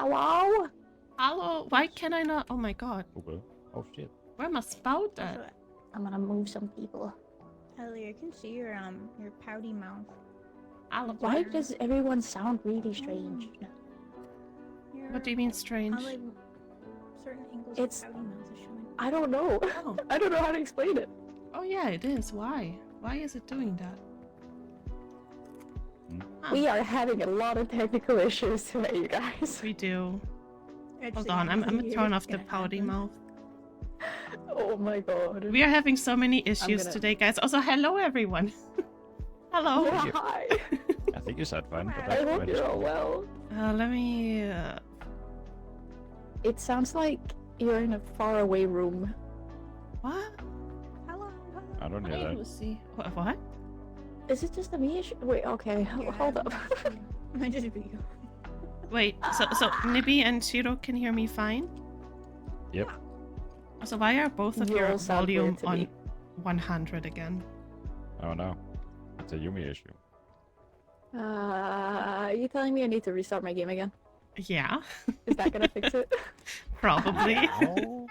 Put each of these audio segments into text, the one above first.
Hello? Hello? Why can I not? Oh my god. Okay. Oh shit. Where my spout at? So, I'm gonna move some people. Ellie, I can see your pouty mouth. Hello? Why does everyone sound really strange? What do you mean strange? Like, certain angles It's- of pouty mouth is showing. I don't know. Oh. I don't know how to explain it. Oh yeah, it is. Why? Why is it doing that? We are having a lot of technical issues today, you guys. We do. It's Hold the on, I'm end of the gonna year, turn it's off the gonna pouty happen. mouth. Oh my god. We are having so many issues gonna- today, guys. Also, hello everyone. Hello. Yeah, hi. I think you said fine, but I I hope you're all well. Let me. It sounds like you're in a faraway room. What? Hello, hello. I don't hear Hi, that. Lucy. What? Is it just a me issue? Wait, okay, hold up. I just beat you. Wait. So Nibby and Shiro can hear me fine. Yep. So why are both of You your all sound volume weird to on me. 100 again? Oh no. It's a Yumi issue. Are you telling me I need to restart my game again? Yeah, Is that gonna fix it? probably. Oh.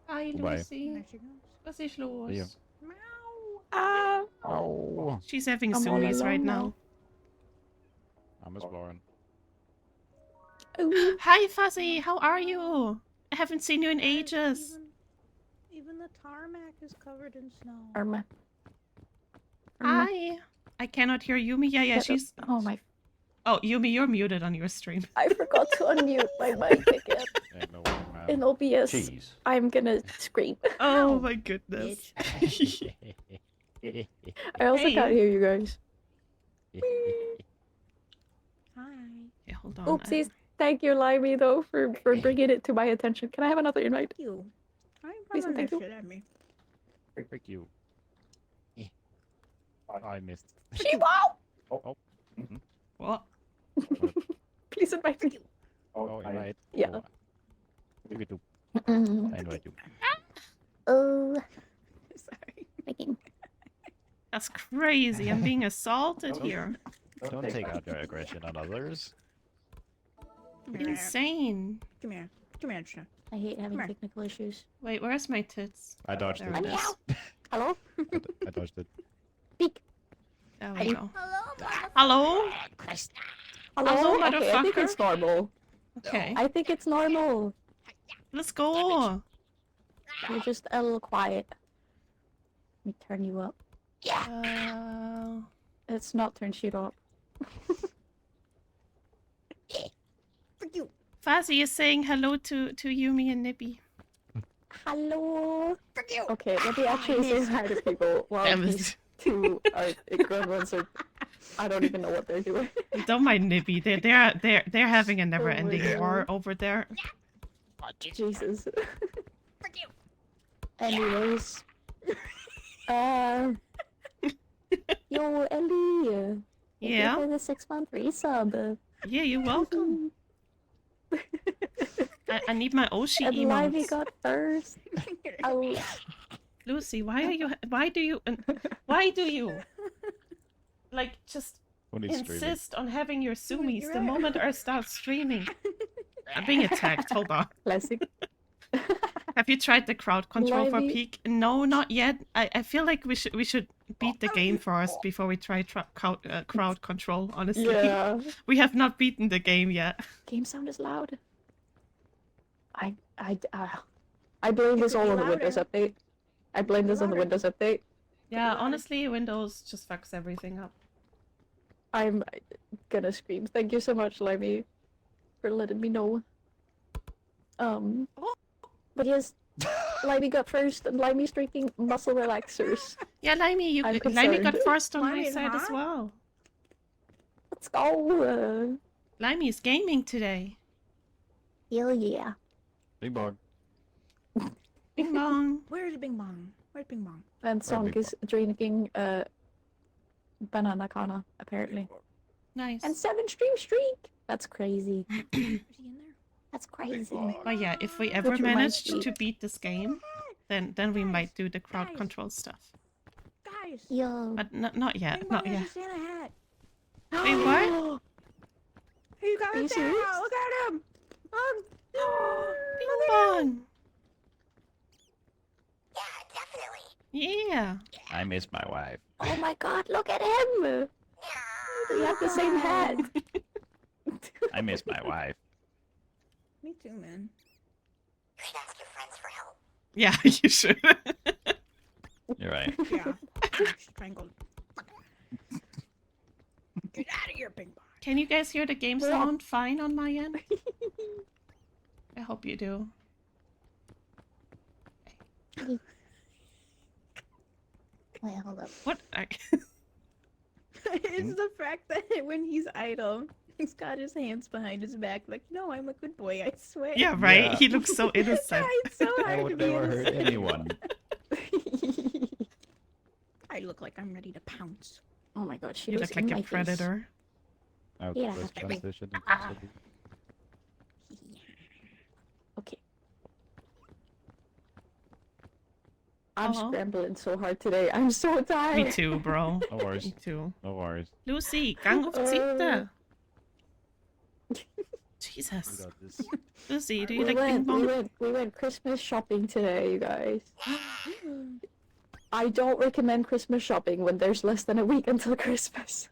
Hi, Goodbye. Lucy. There she goes. Was ist los? See ya. Meow. Oh. She's having I'm all zoomies right alone now. I'm exploring. Ooh. Hi, Fuzzy. How are you? I haven't seen you in ages. Even the tarmac is covered in snow. Arma. Hi. I cannot hear Yumi. Yeah, she's. Oh my. Oh, Yumi, you're muted on your stream. I forgot to unmute my mic again. Ain't no way, man. In OBS, Jeez. I'm gonna scream. Oh my goodness. I also Hey. can't hear you guys. Hi. Okay, hold on. Oopsies. Thank you, Limey, though, for bringing it to my attention. Can I have another invite? You. I'm Please and probably thank you. shit at me. Frick you. I missed. Wow! Oh. What? Please invite me. Oh, invite. Yeah. Oh, you can do. I invite you. Oh, Sorry. making. That's crazy. I'm being assaulted here. Don't take out your aggression on others. Come here. Insane. Come here. Come here, Trina. I hate having Come here. technical issues. Wait, where's my tits? I dodged There it. it is. Hello? I dodged it. Speak. There we go. Hello, Hello? Hello? Hello, Okay, I think motherfucker. it's normal. Okay, I think it's normal. let's go. You're just a little quiet. Let me turn you up. It's not turn shit up. Frick you. Fuzzy is saying hello to Yumi and Nippy. Hello. Frick you. Okay, let me actually say hi to people while Damn these it. two are grandmas are. I don't even know what they're doing. Don't mind Nippy. They're having a never-ending God. war over there. Jesus. Frick you. Anyways. Yo, Ellie. Thank you Yeah, for the 6-month resub. yeah. You're welcome. I need my Oshi And Livey emotes. got first. Oh, Lucy, why do you like just Only streaming. insist on having your zoomies You're the right. moment I start streaming? I'm being attacked. Hold on. classic. Have you tried the crowd control for Lively. peak? No, not yet. I feel like we should beat the game first before we try crowd control. Honestly, Yeah. we have not beaten the game yet. Game sound is loud. I blame this could all be on the Windows louder. update. I blame this on the Louder. Windows update. Yeah, honestly, Windows just fucks everything up. I'm gonna scream. Thank you so much, Limey, for letting me know. But yes, Limey got first, and Limey's drinking muscle relaxers. Yeah, Limey, I'm Limey got concerned. first on my Limey's side as hot. well. Let's go! Limey is gaming today. Hell yeah. Bing bong. Bing bong. Where's Bing Bong? Where's Bing Bong? And Sonic big is drinking banana kana, apparently. Nice. And 7 streak! That's crazy. Is he in there? That's crazy. But yeah, if we ever Which reminds manage me- to beat this game, then we might do the crowd control stuff. Guys, Guys. Yo. But not yet. Bing Not Bong has yet. a Santa hat. Wait, what? Hey, you got Are a you Santa! serious? Look at him! Bing Look at him! bong. Yeah. I miss my wife. Oh my god, look at him! We have the same hat. I miss my wife. Me too, man. Yeah, you should. You're right. Yeah. Strangled. Get out of here, Bing Bong. Can you guys hear the game sound fine on my end? I hope you do. Wait, hold up. What? It's the fact that when he's idle, he's got his hands behind his back, like, no, I'm a good boy, I swear. Yeah, right? Yeah. He looks so innocent. It's so I hard to would be never hurt innocent. anyone. I look like I'm ready to pounce. Oh my god, she You was look in like my a predator. Out Yeah. first transition. Okay. I'm Uh-huh. scrambling so hard today. I'm so tired. Me too, bro. No worries. Me too. No worries. Lucy, gang of Zita. We Jesus. got this. Lucy, do you We like ping went, pong? we went Christmas shopping today, you guys. I don't recommend Christmas shopping when there's less than a week until Christmas.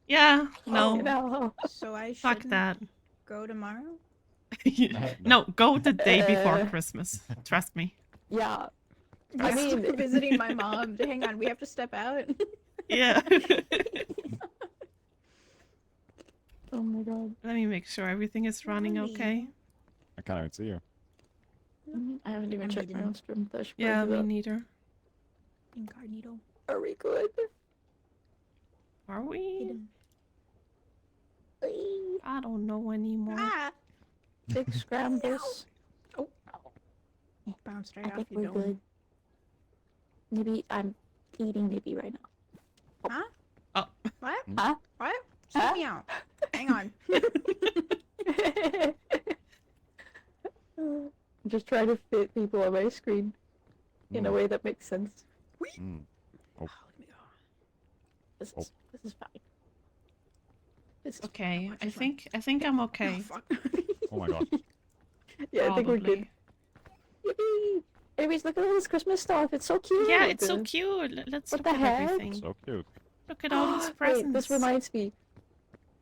Yeah, no. No. So I Fuck shouldn't that. go tomorrow? No, go the day before Uh. Christmas. Trust me. Yeah. I I mean, mean- visiting my mom. Hang on, we have to step out. Yeah. Oh my god. Let me make sure everything is running okay. I can't even see you. I haven't even I'm checked my hidden. own stream. That should Yeah, probably me do neither. Incognito. that. Are we good? Are we? Hidden. I don't know anymore. Ah! Big scrambles. Bounced I right off think your we're dome. good. Maybe I'm eating Nibby right now. Huh? Oh. What? Huh? What? Huh? Sit me out. Hang on. I'm just trying to fit people on my screen in a Mm. way that makes sense. Mm. Oh, let me go. This is fine. This is Okay, Watch I this one. think I'm Oh, okay. fuck. Oh my god. yeah, I think we're good. Probably. Yippee! Anyways, look at all this Christmas stuff. It's so cute. Yeah, it's so cute. Let's What look the at heck? everything. So cute. Look at all these Wait, presents. this reminds me.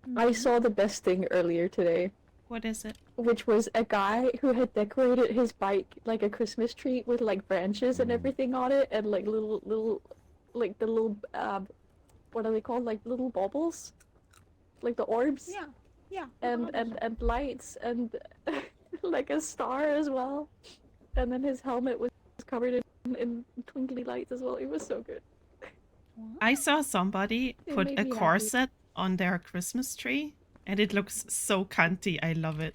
Mm-hmm. I saw the best thing earlier today, What is it? which was a guy who had decorated his bike like a Christmas tree with like branches and Mm. everything on it, and like like the little what are they called? Like little baubles, like the orbs, Yeah. Yeah. and lights and like a star as well, and then his helmet was covered in twinkly lights as well. It was so good. I saw somebody It put made a me happy. corset on their Christmas tree, and it looks so cunty. I love it.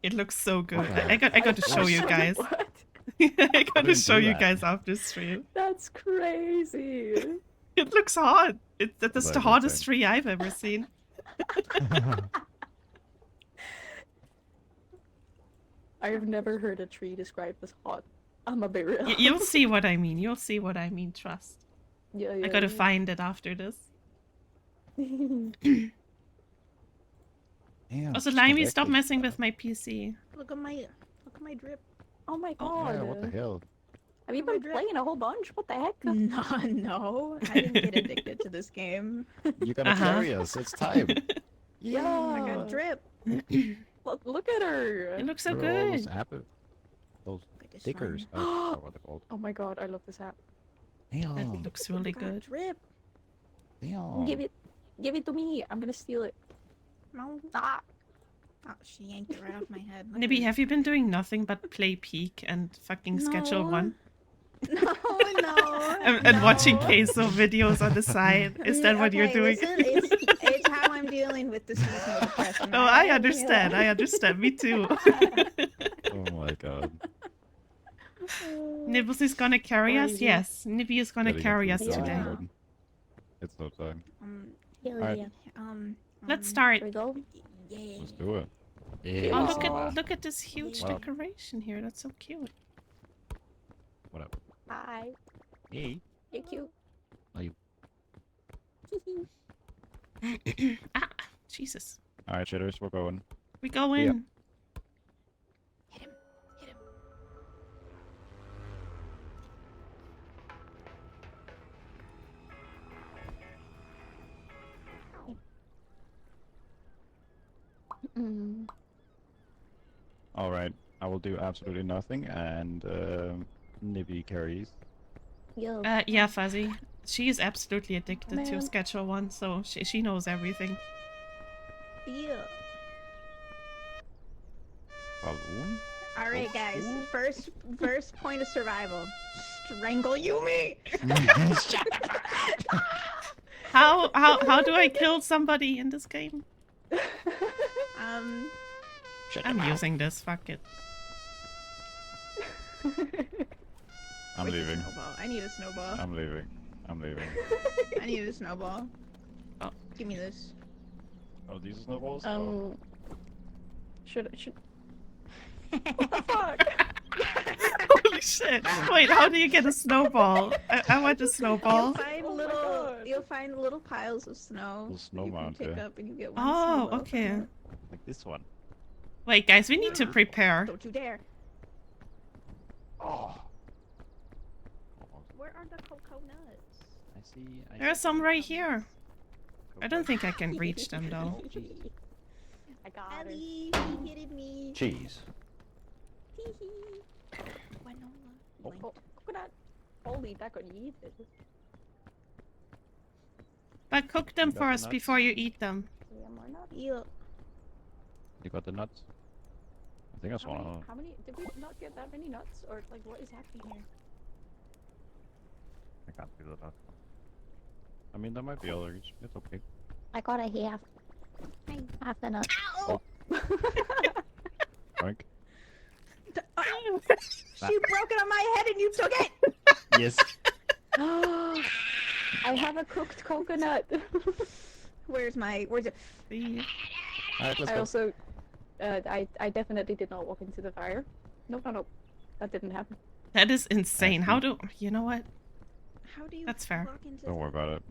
It looks so good. I got to show you guys. What? I got to didn't show do you that. guys after stream. That's crazy. It looks hot. That's That's the hottest tree I've ever seen. I've never heard a tree described as hot. I'm a bit real. You'll see what I mean. You'll see what I mean. Trust. Yeah, I gotta find it after this. find. Damn, Also, she's Limey, stop connected. messing with my PC. Look at my drip. Oh my Oh, god. Yeah, what the hell? Have you my been drip. playing a whole bunch? What the heck? No, I didn't get addicted to this game. You gotta Uh-huh. carry us. It's time. Yeah. I got drip. Look at her. It looks so Look at all those good. those Look at this stickers. one. Oh, I forgot what they're called. Oh my god, I love this app. It Damn. looks really Got good. drip. Damn. Give it to me. I'm gonna steal it. No. Ah. Oh, she yanked it right off my head. Look Nibby, at have you been doing nothing but play Peak and fucking Schedule No. 1? it. No. And watching no. queso videos on the side? Is that what you're Okay, doing? Listen, it's how I'm dealing with the seasonal depression. Oh, I understand. I understand. Me too. Oh my god. Nibbles is gonna carry us? Crazy. Yes, Nibby is gonna Getting carry into us the Yeah. today. button. It's no time. Hell Alright. yeah. Let's start. Here we go. Yeah. Let's do it. Oh, Yeah. look at this huge Wow. decoration here. That's so cute. What up? Hi. Hey. You're cute. Ah, Jesus. Alright, shitters, we're going. We go Yeah. in. Hit him. Hit him. Mm. Alright, I will do absolutely nothing, and Nibby carries. Yo. Yeah, Fuzzy. She is absolutely addicted to Man. Schedule 1, so she knows everything. Yeah. Balloon? All right, guys. Ooh. First point of survival. Strangle Yumi. How do I kill somebody in this game? Shut I'm your mouth. using this. Fuck it. I'm Where's the leaving. snowball? I need a snowball. I'm leaving. I'm leaving. I need a snowball. Oh. Give me this. Oh, these are snowballs? Oh. Should What the fuck? Holy shit! Wait, how do you get a snowball? I want a snowball. You'll find little piles of snow. Little snow that you can mountain. pick up and you get one Oh, snowball from okay. it. Like this one. Wait, guys, we need to prepare. Don't you dare. Oh. Where are the cocoa nuts? I see. There are some right here. I don't think I can reach them though. I got her. Ellie, he hit me. Cheese. Hee hee. Winola. Oh. Oh, coconut. Holy, that could eat it. But cook them You got the first nuts? before you eat them. Yeah, why not? Yeah. You got the nuts? I think I saw one. How many? Did we not get that many nuts? Or, like, what is happening here? I can't see the nuts. I mean, there might be others. It's okay. I got a half. Half the nut. Ow! Frank? She broke it on my head and you took it! Yes. I have a cooked coconut. Where's it? See? Alright, let's I go. also, I definitely did not walk into the fire. No, that didn't happen. That is insane. How do you know what? How do you That's fair. walk into Don't worry about it.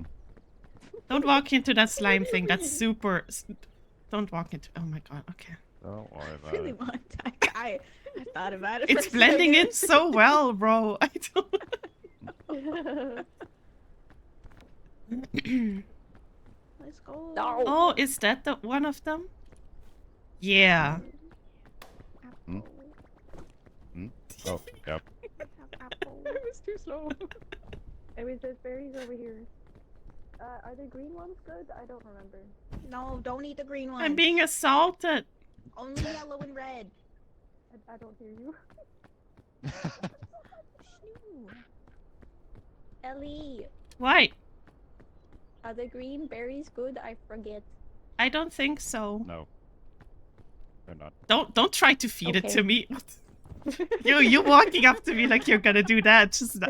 Don't walk into that slime thing. That's super. Don't walk into. Oh my god. Okay. Don't worry I about really it. want I thought about it. It's for a blending second. in so well, bro. I don't. Let's go. No. Oh, is that the one of them? Yeah. Hmm? Oh, yep. Apple. It was too slow. Anyways, there's berries over here. Are the green ones good? I don't remember. No, don't eat the green one. I'm being assaulted. Only yellow and red. I don't hear you. Shoo. Ellie, Why? are the green berries good? I forget. I don't think so. No. They're not. Don't try to feed it Okay. to me. You walking up to me like you're gonna do that. Just not...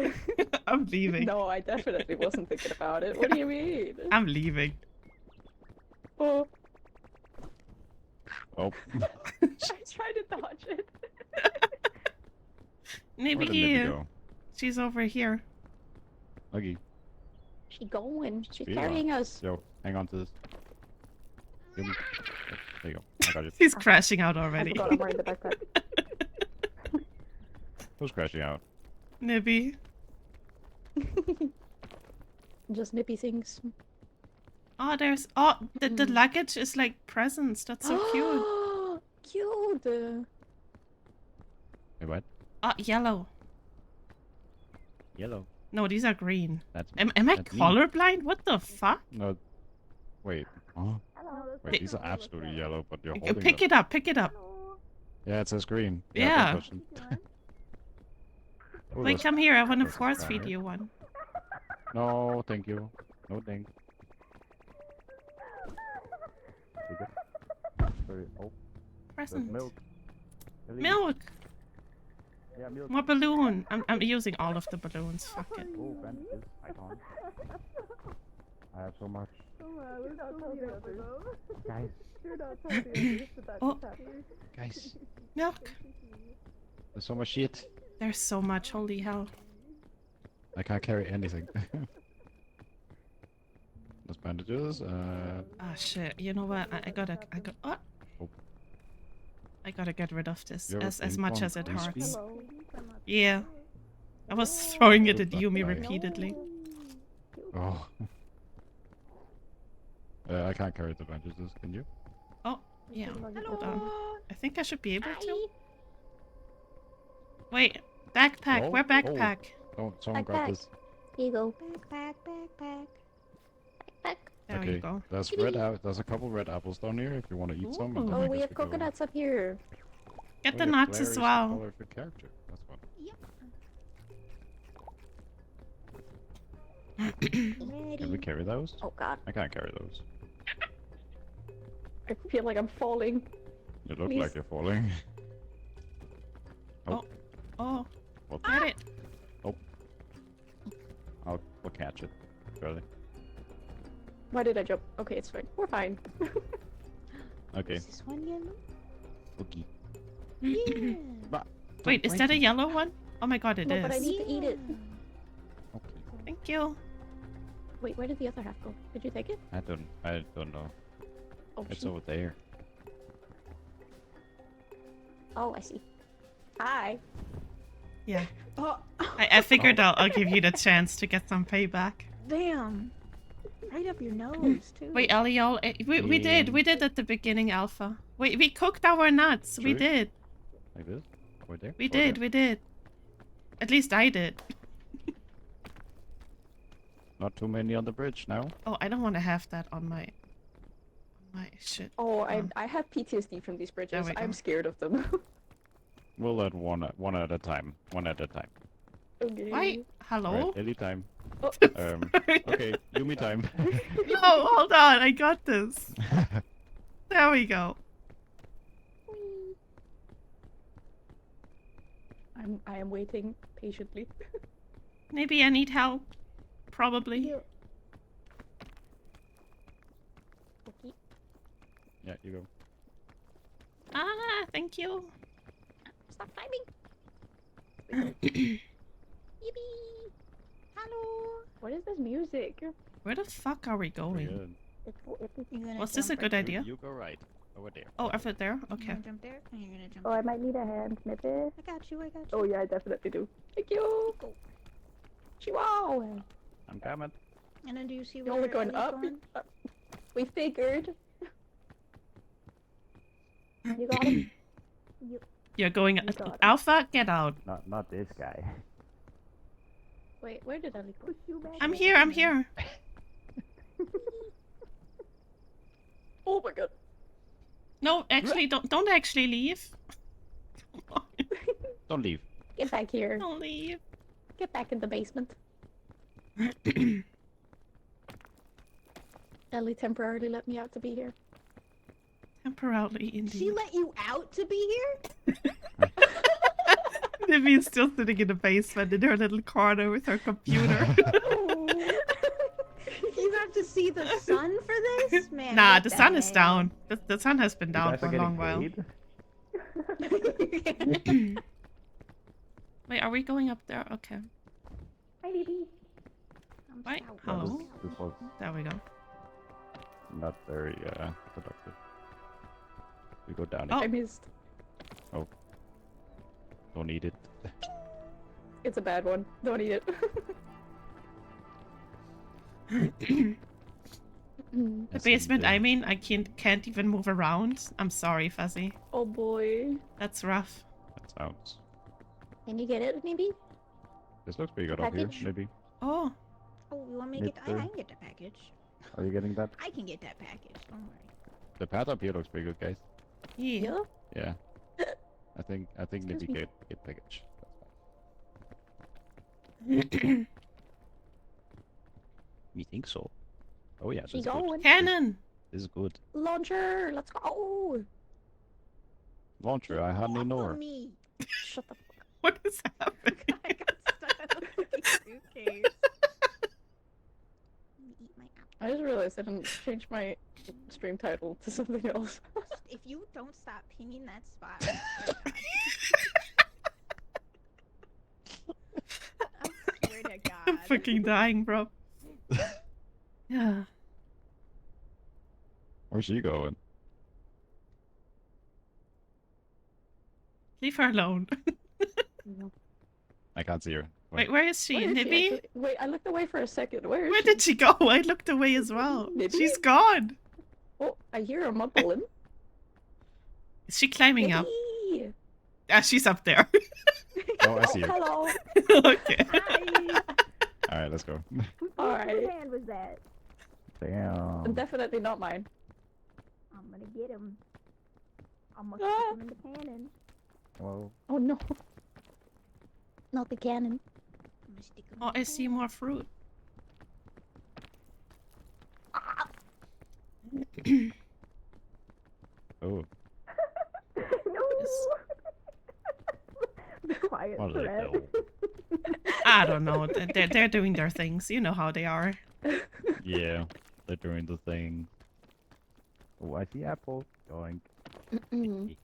I'm leaving. No, I definitely wasn't thinking about it. What do you mean? I'm leaving. Oh, Oh. I tried to dodge it. Where did Nibby Maybe go? she's over here. Huggy. She going. She's Speed carrying us. Yo, hang on to this. Give me... There you go. I got it. She's crashing out I already. forgot I'm wearing the backpack. Who's crashing out? Nibby. Just nippy things. Oh, there's the luggage is like presents. That's so cute. Cute. Hey, what? Oh, yellow. Yellow. No, these are green. That's Am I that's me. colorblind? What the fuck? No. Wait. Huh? Hello. Wait, these are absolutely yellow, but you're holding Pick them. it up. Pick it up. Yeah, it says green. Yeah. don't touch them. Oh, Wait, those- come here. I want to those are force fire. feed you one. No, thank you. No thanks. You good? Sorry. Oh, there's Present. milk. Ellie. Milk. Yeah, milk. More balloon. I'm using all of the balloons. Fuck it. Oh, benches. I can't. I have so much. Guys. Oh, Guys. milk. There's so much shit. There's so much. Holy hell. I can't carry anything. There's bandages. Ah, shit. You know what? Oh. Oh. I gotta get rid of this You ever as ping much pong as it frisbee? hurts. Hello. Yeah. I was throwing it Good at luck, Yumi guy. repeatedly. Oh. I can't carry the bandages, can you? Oh, yeah. Hold on. Hello. I think I should be able to. Wait, backpack. Oh, Where backpack? Someone grab Backpack. this. Here you go. Backpack. Back. There Okay, you go. there's there's a couple red apples down here if you want to eat some. And then Ooh. I Oh, we guess have go- coconuts up here. Get Oh, the yeah, nuts Claire as is the well. colorful character. That's fun. Can we carry those? Oh god, I can't carry those. I feel like I'm falling. You look Please. like you're falling. Oh, What? get it. We'll catch it. Surely. Why did I jump? Okay, it's fine. We're fine. Okay. Is this one yellow? Cookie. Yeah. Wait, is that a yellow one? Oh my god, it No, but I is. need to eat it. Okay. Thank you. Wait, where did the other half go? Did you take it? I don't know. Oh, It's shoot. over there. Oh, I see. Hi. Yeah. Oh, I figured I'll give you the chance to get some payback. damn. Right up your nose, too. Wait, Eliol, we did at the beginning, Alpha. We cooked our nuts. We True. did. Like this? Over there? We Over there? did. We did. At least I did. Not too many on the bridge now. Oh, I don't want to have that on my shit. Oh, Oh. I have PTSD from these There bridges. we go. I'm scared of them. We'll let one at a time. One at a time. Okay. Why? Hello? Right, anytime. Oh. Okay, Yumi time. No, hold on. I got this. There we go. I am waiting patiently. Maybe I need help. Probably. Here. Okay. Yeah, you go. Ah, thank you. Stop climbing. Yippee! Hello. What is this music? Where the fuck are we going? Good. You gonna Was this a jump good right- idea? You go right. Over there. Oh, over there? You Okay. gonna jump there? Or you gonna jump Oh, there? I might need a hand snippet. I got you. Oh yeah, I definitely do. Thank you. Chihuahua. I'm coming. And then do you see You're where only going Ellie's up. going? We figured. You got him. You're going. You got it. Alpha, get out. Not this guy. Wait, where did Ellie go? I'm here. I'm here. Oh my god. No, actually, don't actually leave. Come on, Don't leave. Get back here. don't leave. Get back in the basement. Ellie temporarily let me out to be here. Temporarily, She indeed. let you out to be here? Libby is still sitting in the basement in her little corner with her computer. You have to see the sun for this? Man, Nah, what the sun is heck? down. The sun has been down for a long while. Wait, are we going up there? Okay. Hi, baby. Wait, out. hello? This was There we go. not very productive. We go down. Oh. I missed. Don't need it. It's a bad one. Don't eat it. The basement, I mean, I can't even move around. I'm sorry, Fuzzy. Oh boy. That's rough. That sounds. Can you get it, maybe? This looks pretty good up here. Package? Maybe. Oh, Oh, you want me to get? I can get that package. Are you getting that? I can get that package. Don't worry. The path up here looks pretty good, guys. yeah. Yeah. I think Excuse maybe me. get package. We think so. Oh yeah, this She is good. going. Cannon! This is good. Launcher. Let's go. Launcher, I hardly Off know of her. me. Shut the fuck What is happening? I got stuck on the fucking suitcase. Let me eat my apple. I just realized I didn't change my stream title to something else. If you don't stop pinging that spot, I swear to God. I swear to God. I'm fucking dying, bro. Yeah. Where's she going? Leave her alone. I can't see her. Wait, where is she? Where is she Nibby? actually? Wait, I looked away for a second. Where is Where she? did she go? I looked away as well. Nibby? She's gone. Oh, I hear her mumbling. Is she climbing up? Nibby! Ah, she's up there. Oh, I see her. Hello. Okay. Hi. All right, let's go. Alright. Whose hand was that? Damn. Definitely not mine. I'm gonna get him. I'm gonna Ah. stick him in the cannon. Well, Oh no. Not the cannon. I'm gonna stick him Oh, in the I see more fruit. oh, Yes. Quiet what do they threat. do? I don't know. They're doing their things. You know how they are. Yeah, they're doing the thing. Oh, I see apples. Going. Mm-mm.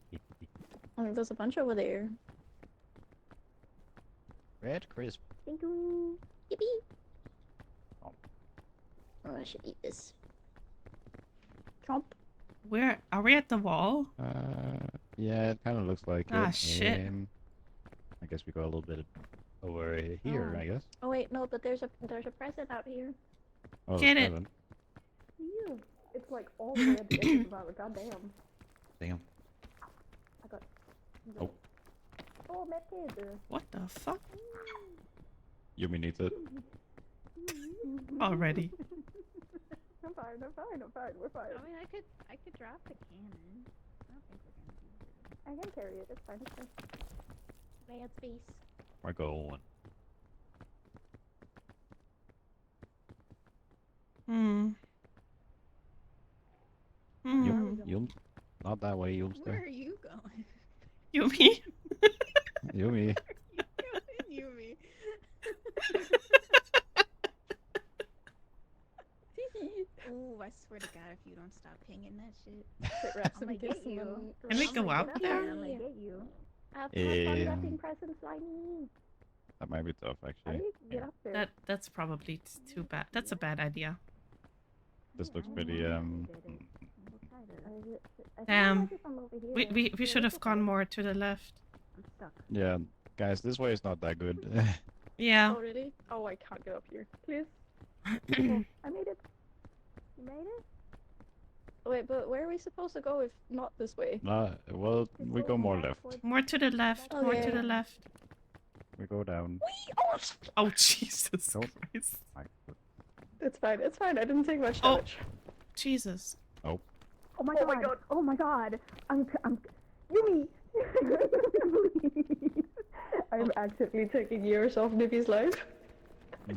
I think there's a bunch over there. Red crisp. Thank you. Yippee! Oh. Oh, I should eat this. Chomp. Where are we at the wall? Yeah, it kind of looks like Ah, it. shit. I guess we go a little bit over here. Oh. I guess. Oh wait, no, but there's a present out here. Oh, Get it. present. Yeah. It's like all the way at the edge of our goddamn. Damn. I got. Oh. Oh, method. What the fuck? Yumi needs it. Already. I'm fine, we're fine. I mean, I could drop the cannon. I don't think we're gonna use it. I can carry it, it's fine, it's fine. Bad space. We're going. Hmm. Hmm. Yum. Not that way, Where Yumster. are you going? Yumi. Yumi. Yumi. Ooh, I swear to God, if you don't stop pinging that shit, Sit reps I'ma and get kiss you. and Can we run. go up Get there? I'm gonna get you. Have fun wrapping Um, presents, Slimy. That might be tough, How do actually. you get up there? That's probably too bad. That's a bad idea. This looks pretty, We'll try to- Damn. We should have gone more to the left. I'm stuck. Yeah, guys, this way is not that good. Yeah. Oh, really? Oh, I can't get up here. Please? I made it. You made it? Wait, but where are we supposed to go if not this way? Well, we go more left. More to the left. More to Okay. the left. We go down. Oh Jesus Nope. Christ. It's fine, I didn't take much Oh. damage. Jesus. Oh, Oh my god. Oh my god. I'm Yumi. I'm actively taking years off Nibby's life. Oh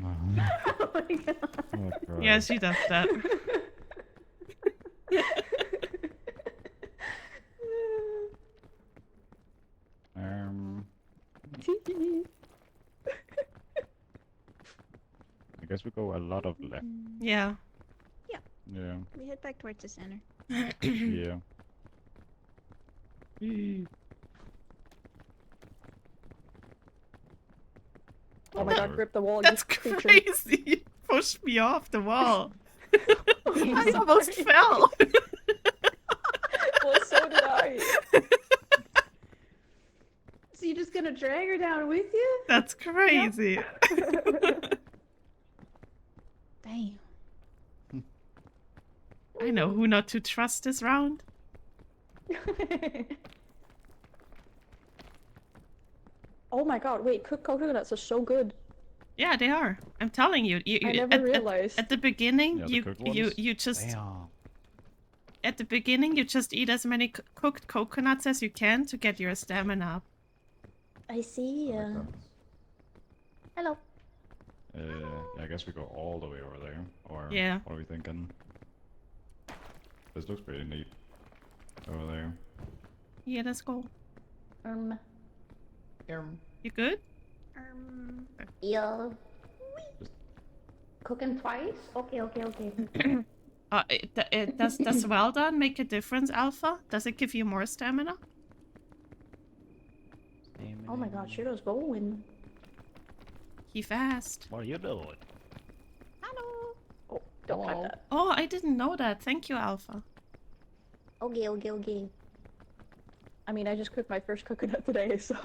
my god. oh, Yeah, Christ. she does that. I guess we go a lot of left. Yeah. Yeah, We head back towards the center. yeah. Oh my god, grip the wall. That's you creature. crazy. You pushed me off the wall. I'm I almost sorry. fell. Well, so did I. So you're just gonna drag her down with you? That's crazy. Damn. I know who not to trust this round. Oh my god, wait, cooked coconuts are so good. Yeah, they are. I'm telling you. I never realized. At the beginning, Yeah, the you cooked you ones? you just Damn. at the beginning you just eat as many cooked coconuts as you can to get your stamina up. I see. That makes sense. Hello. I guess we go all the way over there. Or Yeah. what are we thinking? This looks pretty neat. Over there. Yeah, let's go. You good? Yeah. Cooking twice? Okay. Does well done make a difference, Alpha? Does it give you more stamina? Oh my god, Shiro's going. He fast. What are you doing? Hello. Oh, don't type that. Oh, I didn't know that. Thank you, Alpha. Okay. I mean, I just cooked my first coconut today, so.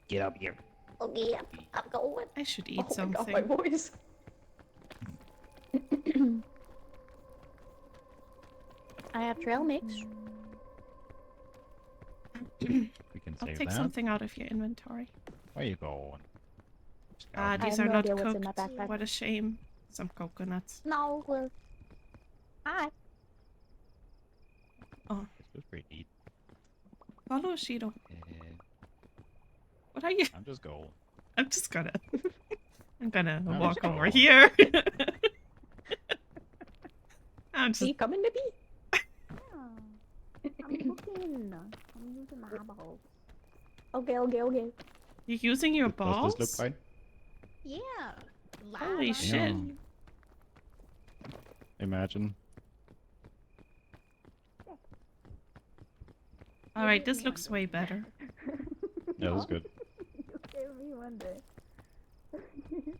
Get up here. Okay, I'm going. I should eat Oh my god, something. my voice. I have trail mix. We can I'll save take that. something out of your inventory. Where you going? Ah, these have are no not idea what's in my cooked. backpack. What a shame. Some coconuts. No. Hi. This was pretty neat. Follow Shido. And What are you? I'm just going. I'm just gonna. I'm gonna I'm walk just over going. here. I'm Are just. you coming, Nibby? I'm cooking. I'm using my eyeballs. Okay. You're using your Does balls? this look fine? Yeah. Holy Live shit. on- Imagine. Alright, this looks way better. Yeah, that's good. You gave me one day.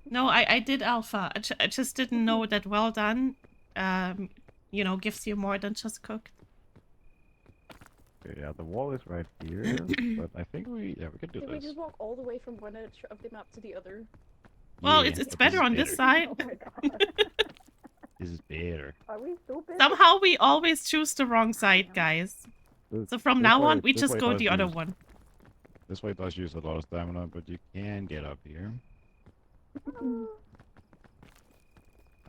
No, I did alpha. I just didn't know that well done, you know, gives you more than just cooked. Okay, yeah, the wall is right here, but I think we can do Did we this. just walk all the way from one edge of the map to the other? Well, Yeah, it's but better is on this side. Oh my god. This is better. Are we stupid? Somehow we always choose the wrong side, guys. So from now on, we just go the other one. This way does use a lot of stamina, but you can get up here.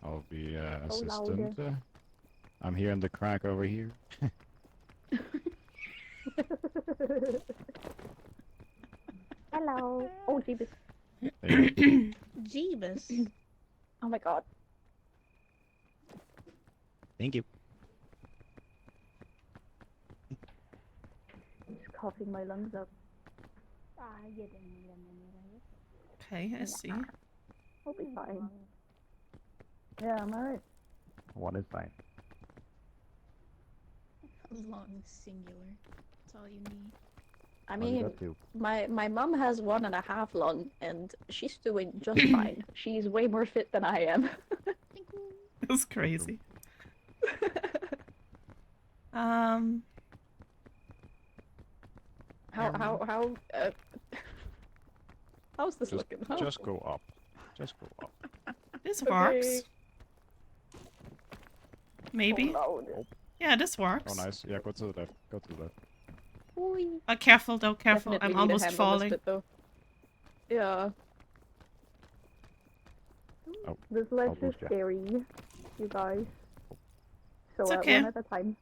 I'll be assistant. I'm here in the crack over here. Hello. Oh, Jeebus. There you go. Jeebus. Oh my god. Thank you. Just coughing my lungs up. Okay, I see. I'll be fine. Yeah, I'm alright. One is fine. Long singular. That's all you need. I mean, my mom has 1.5 lung, and she's doing just fine. She's way more fit than I am. That's crazy. How's this Just, looking? Huh? just go up. Just go up. This Okay. works. Maybe. Oh, no. Yeah, this works. Oh, nice. Yeah, go to the left. Go to the left. Careful though, careful. Definitely I'm need a almost hand on this falling. bit, though. Yeah. Oh, This I'll ledge is boost ya. scary, you guys. So It's okay. one at a time.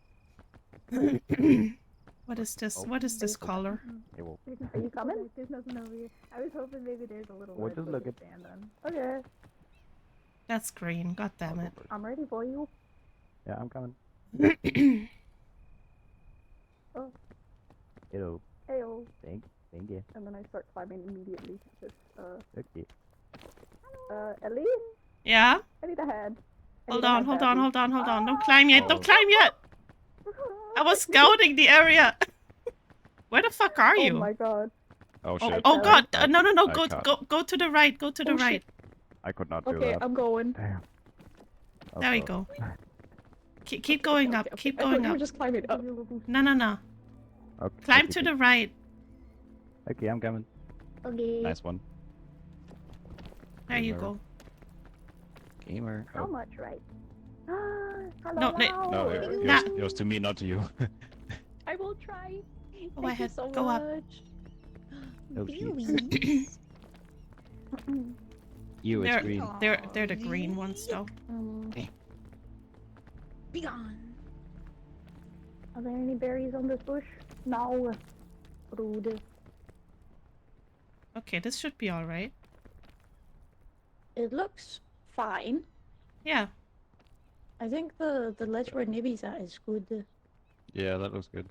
What is this? Oh. What is this color? It will. Are you coming? There's nothing over here. I was hoping maybe there's a little We're ledge just we could looking. stand on. Okay, That's green. God damn it. I'm ready for you. Yeah, I'm coming. Oh. Hello. Heyo. Thank you. And then I start climbing immediately. Just, Okay. Ellie? Yeah? I need a hand. Hold on. Don't climb yet. Don't climb yet. I was scouting the area. Where the fuck are Oh you? my god. Oh shit. Oh god. I- No. I Go to the right. Go to the Oh, shit. right. I could not do Okay, that. I'm going. Damn. There we go. Keep going up. Okay, Keep I thought going you were up. just climbing up. No. Okay, Climb okay, to the right. Okay, I'm coming. Okay. Nice one. There you Gamer. go. Gamer. How Oh. much, right? No, No, it Nah. was to me, not to you. I will try. Go Thank ahead. you so Go up. much. Billies. You, it's green. They're the green ones though. Be gone. Are there any berries on this bush? No. Rude. Okay, this should be alright. It looks fine. Yeah. I think the ledge where Nibby's at is good. Yeah, that looks good.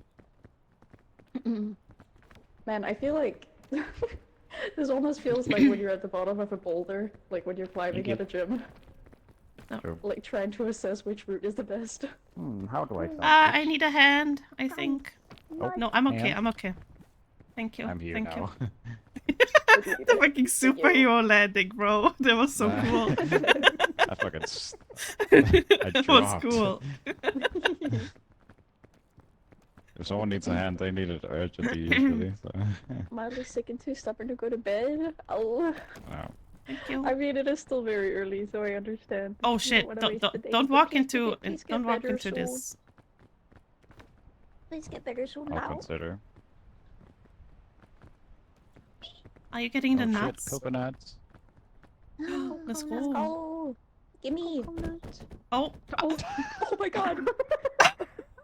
Man, I feel like this almost feels like when you're at the bottom of a boulder, like when you're climbing at a gym, True. like trying to assess which route is the best. How do I stop I this? need a hand, I think. Oh, No, I'm okay. hand. I'm okay. Thank you. I'm here Thank now. you. The fucking superhero landing, bro. That was so cool. I fucking. I That was dropped. cool. If someone needs a hand, they need it urgently usually. So. Mildly sick and too stubborn to go to bed. Oh. No. Thank you. I mean, it is still very early, so I understand. Oh You shit! wanna Don't waste don't, the day, don't but walk please into please get don't walk better into soon. this. Please get better soon I'll now. consider. Are you getting the Oh shit, nuts? coconuts. Let's Let's go. go. Gimme. Coconut. Oh, Oh, oh my god.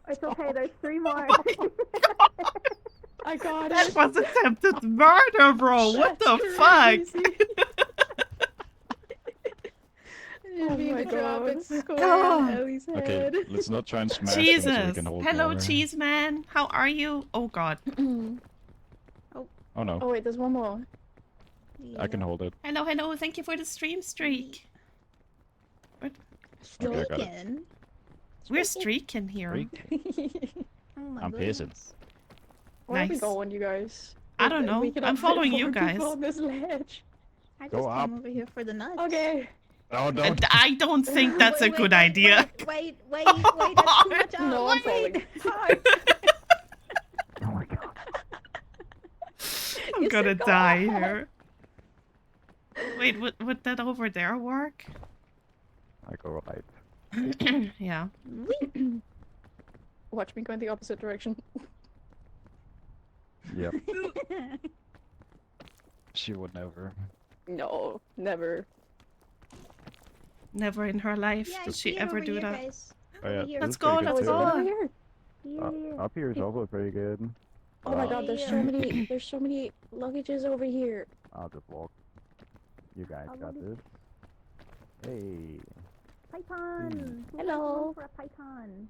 It's okay, there's 3 more. I got that it. was attempted murder, bro. What the That's fuck? crazy. Didn't mean my to drop it God. square Oh. on Ellie's Okay, head. let's not try and smash them so we Jesus. can hold Hello, more. cheese man. How are you? Oh god. Oh no, Oh wait, there's one more. I can hold it. Hello, hello. Thank you for the stream streak. Okay, I got it. Streaking. We're streaking here. Freak. Oh my I'm goodness. pissed. Where are we Nice. going, you guys? I don't know. We cannot I'm fit following you 4 people guys. on this ledge. I just Go came up. over here for the nuts. Okay. Oh, don't. I don't think that's a Wait, good wait, idea. Wait, that's too much up. No, I'm falling. Wait. Hi. Oh my god. I'm You gonna said go die up. here. Wait, would that over there work? I go right. Yeah. Watch me go in the opposite direction. Yep. She would never. No, never. Never in her life Yeah, did I she see it ever over do here, that. guys. Oh, yeah, Over here. Let's this is pretty go, good Oh, let's is it too. go. over here? Yeah. Up here is also pretty good. Oh my god, there's so Yeah. many luggages over here. I'll just walk. You guys I'll got walk. this. Hey. Python. Who Hello. wants to go for a python?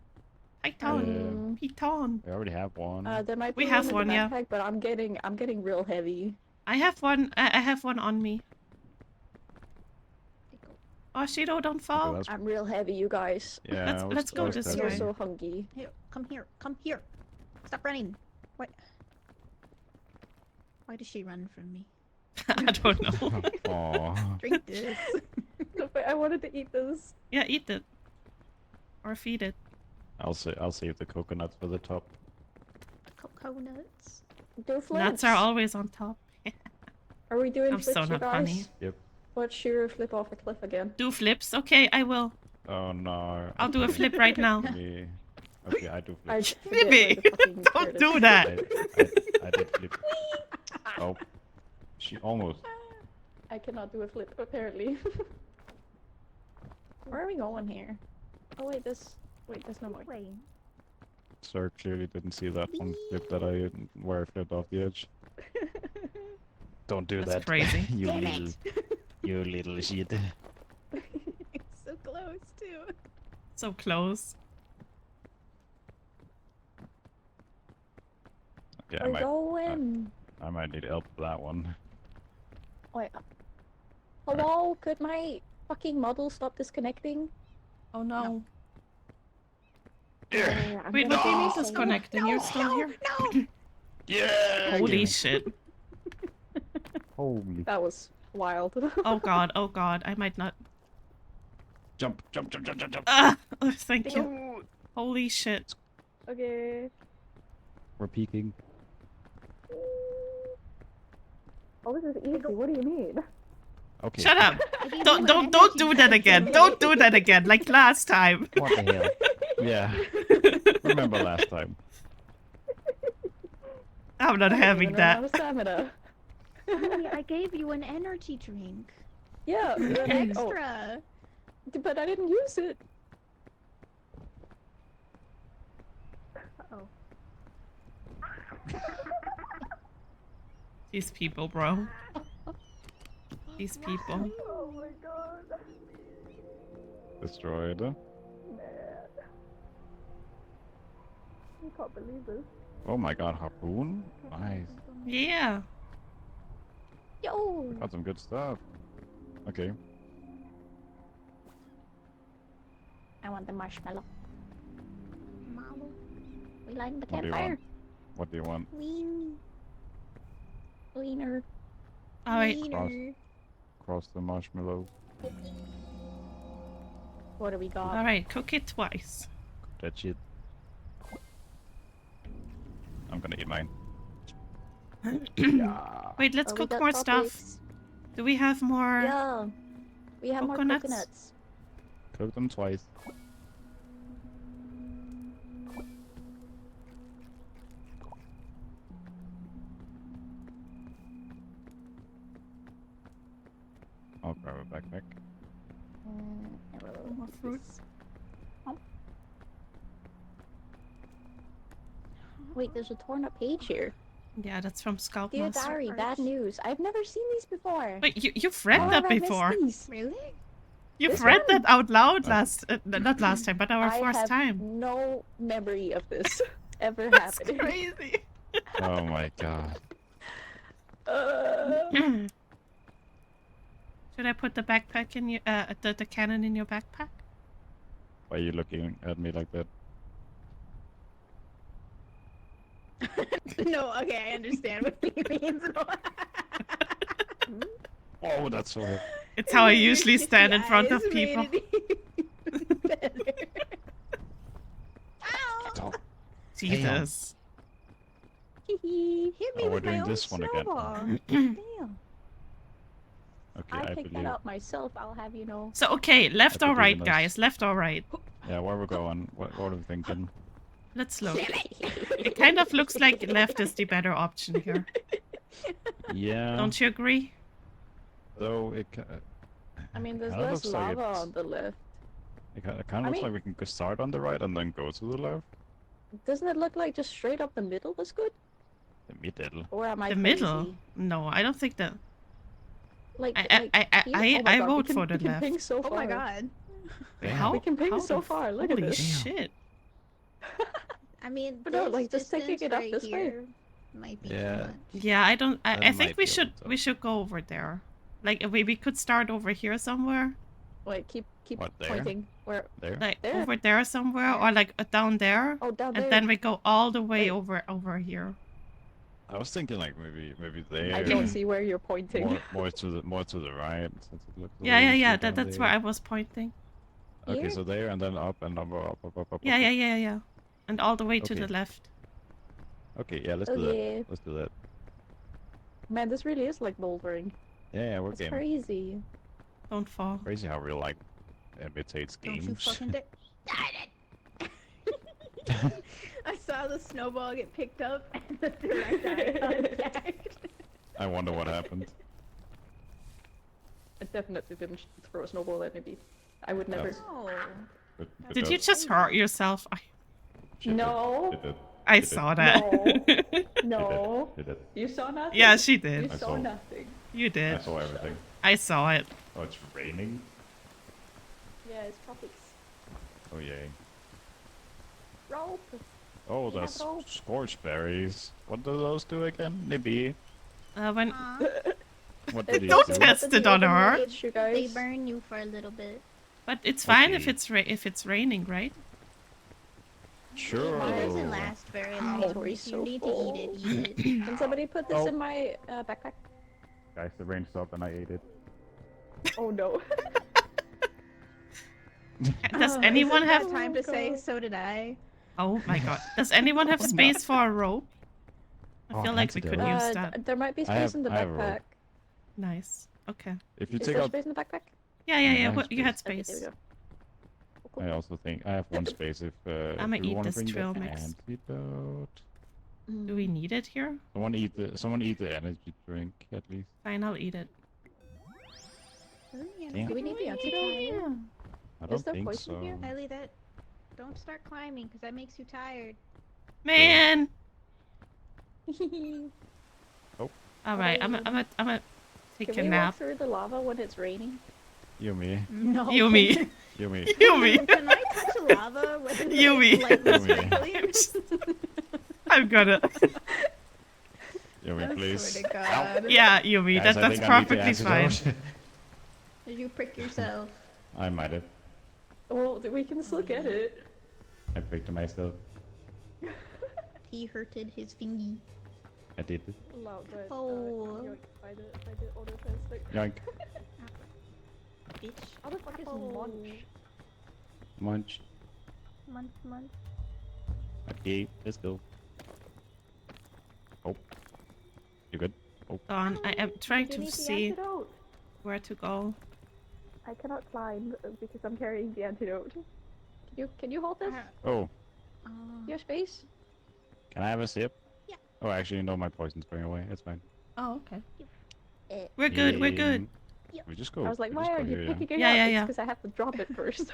Python. Python. We already have one. There might We be have one in the one, yeah. backpack, but I'm getting real heavy. I have one. I have one on me. Oh, Shiro, don't Okay, fall. that's- I'm real heavy, you guys. yeah, let's- I was- let's go I was this I testing. way. feel so hungry. Here, come here. Come here. Stop running. What? Why does she run from me? I don't know. Aw. Drink this. No, but I wanted to eat this. Yeah, eat it. Or feed it. I'll save the coconuts for the top. Coconuts. Do flips. Nuts are always on top. Are we doing I'm flips, so you not guys? funny. Yep. Watch Shiro flip off a cliff again. Do flips? Okay, I will. Oh no. I'll do a flip right now. Me. Okay, I do I flip. forget where Mimi, the fucking don't bird do is. that. I did flip. Oh. She almost. I cannot do a flip, apparently. Where are we going here? Oh wait, there's no more. Way. Sir clearly didn't see that one flip that where I flipped off the edge. Don't do That's that. crazy. you Damn little, you little shit. So close too. So close. Yeah, We're going. I might need help with that one. Wait. Hello? Could my fucking model stop disconnecting? Oh no. Yeah. I'm Wait, gonna what do you mean fall. disconnecting? You're still here? No. Yeah. Holy shit. Holy. That was wild. Oh god, I might not. Jump, jump, jump, jump, jump, jump. Ah, oh, thank you. Holy shit. Okay. We're peeking. Oh, this is easy. What do you mean? Okay. Shut up. I gave Don't you don't an don't energy do that drink. again. Don't do that again, like last time. What the hell? Yeah. Remember last time. I'm not having Even run out that. of stamina. Hey, I gave you an energy drink. Yeah, An but extra. but I didn't use it. Uh-oh. These people, bro. These people. Oh my god. Destroyed. Man. I can't believe this. Oh my god, harpoon? Nice. Yeah. Yo! Got some good stuff. Okay. I want the marshmallow. Mama. We lighting the What do you campfire. want? What do you want? Weenie. Wiener. Alright, Wiener. Cross the marshmallow. What do we got? alright, cook it twice. That shit. I'm gonna eat mine. Yeah. Wait, let's Oh, we cook got more stuff. topics. Do we have more? Yeah. We have more Coconuts? coconuts. Cook them twice. I'll grab a backpack. More fruits. Wait, there's a torn up page here. Yeah, that's from Scout Dear Master. Diary, bad news. I've never seen these before. Wait, you've read How that have I missed before. these? Really? You've This read one? that out loud not last time, but our I first have time. no memory of this ever That's happening. crazy. Oh my god. Should I put the backpack in your the cannon in your backpack? Why are you looking at me like that? No, okay, I understand what he means. Oh, that's so heavy. It's how I Your usually stand in kissy front of eyes people. made it even better. Ow! Oh, Jesus. Hit me Oh, we're with my doing own this one again. snowball. Damn. okay, I I picked believe. that up myself, I'll have you know. So okay, left I or believe right, in us. guys? Left or right? Yeah, where we're going? What are we thinking? Let's look. It kind of looks like left is the better option here. Yeah. Don't you agree? Though it, I mean, there's Kinda less looks like lava it's- on the left. it kind I of looks mean- like we can go start on the right and then go to the left. Doesn't it look like just straight up the middle was good? The middle. Or am I The crazy? middle? No, I don't think that. Like, I here? Oh my God, we vote can- for the we can left. ping so Oh my far. god. How? We can ping how so the far, look at holy this. shit! I mean, But no, this like, just taking distance it up right this way. here might be Yeah. too much. Yeah, I don't. I That think might we be a should little go over there. Like we could start over here somewhere, Wait, keep What, there? pointing. Where? There. like There. over there somewhere, or like down there, Oh, down there. and then we go all the way Wait. over here. I was thinking like maybe there. I don't see where you're pointing. more to the right. Since it looks a Yeah, little yeah, yeah. easier down That's where there. I was pointing. Okay, Here? so there and then up and up. Yeah, yeah, yeah, yeah. And all the way to Okay. the left. Okay, yeah, let's Oh, do that. yeah. Let's do that. Man, this really is like bouldering. Yeah, we're It's game. crazy. Don't fall. Crazy how real like imitates Don't you games. fucking dare. I saw the snowball get picked up and the direct eye contact. I wonder what happened. I definitely didn't throw a snowball at me. I would never. Oh. But Did you just hurt yourself? No. I saw that. No. It did. You saw nothing? Yeah, she You did. I saw saw. nothing. You I did. saw everything. I saw it. Oh, it's raining. Yeah, it's tropics. Oh yay. Rope. Oh, We have that's rope. scorched berries. What do those do again? Nibby. When What do these Don't do? test it on her. You They guys. burn you for a little bit. But it's fine if Okay. it's raining, right? Sure. It doesn't last very long. Inventory's If you so need full. to eat it, eat it. Can somebody put this Oh. in my backpack? Guys, the rain stopped and I ate it. Oh no. Does Oh, anyone Isn't have? that time to say, God. so did I? Oh my god. Does anyone have space for a rope? I Oh, feel like we fancy could that. use that. There might be I space have- in the I have a rope. backpack. Nice. Okay. If you Is take there out, space in the backpack? Yeah, Yeah, yeah. I have You had Okay, there space. we go. Cool, I cool. also think I have one space if I'ma if you eat wanna this bring the trail mix. antidote. Do we need it here? Someone eat the energy drink at least. Fine, I'll eat it. Damn. Do we need the antidote? I Is don't there think poison so. here? Kylie, don't start climbing because that makes you tired. Man. Oh. All right. I'm a take Can a we walk nap. through the lava when it's raining? Yumi. No. Yumi. Yumi. Yumi. Can I touch lava when Yumi. light was Yumi. trickling? I'm gonna. Yumi, I please. swear to God. Yeah, Yumi. Guys, That's I think I need the perfectly fine. antidote. Did you prick yourself? I might have. Well, we can still get it. I picked myself. He hurted his fingy. I did it. Loud, but Oh. by the auto translate. Yoink. Bitch. How the fuck is Oh. munch? Munch. Munch. Okay, let's go. Oh. You good? Dawn, I am trying You to need the see antidote. where to go. I cannot climb because I'm carrying the antidote. Can you hold this? Oh, Your space? can I have a sip? Yeah. Oh, actually, no, my poison's going away. It's fine. Oh, okay. Eh. We're good, we're good. We just go. I was like, we why just are go you here, picking it Yeah, up? yeah, It's yeah. because I have to drop it first.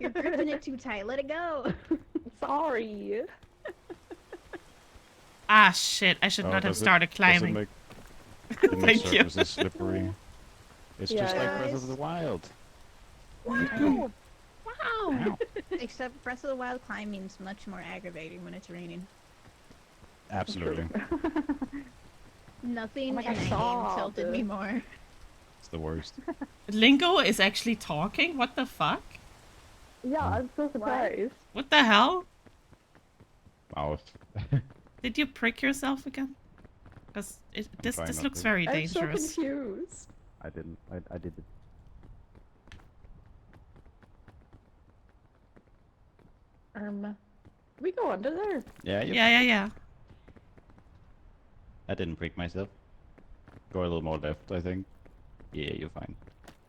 You're gripping it too tight. Let it go. Sorry. Ah, shit. I should not have started climbing. Does it make Thank you. surfaces slippery? It's just like Breath of the Wild. Wow. Wow. Except Breath of the Wild climbing's much more aggravating when it's raining. Absolutely. Nothing Oh my in God, that game stop. tilted me more. It's the worst. Lingo is actually talking? What the fuck? Yeah, I'm so surprised. What the hell? Mouth. Did you prick yourself again? Because this trying not looks to. very I'm so dangerous. confused. I didn't. I did it. We go under there. Yeah, Yeah. I didn't prick myself. Go a little more left, I think. Yeah, you're fine.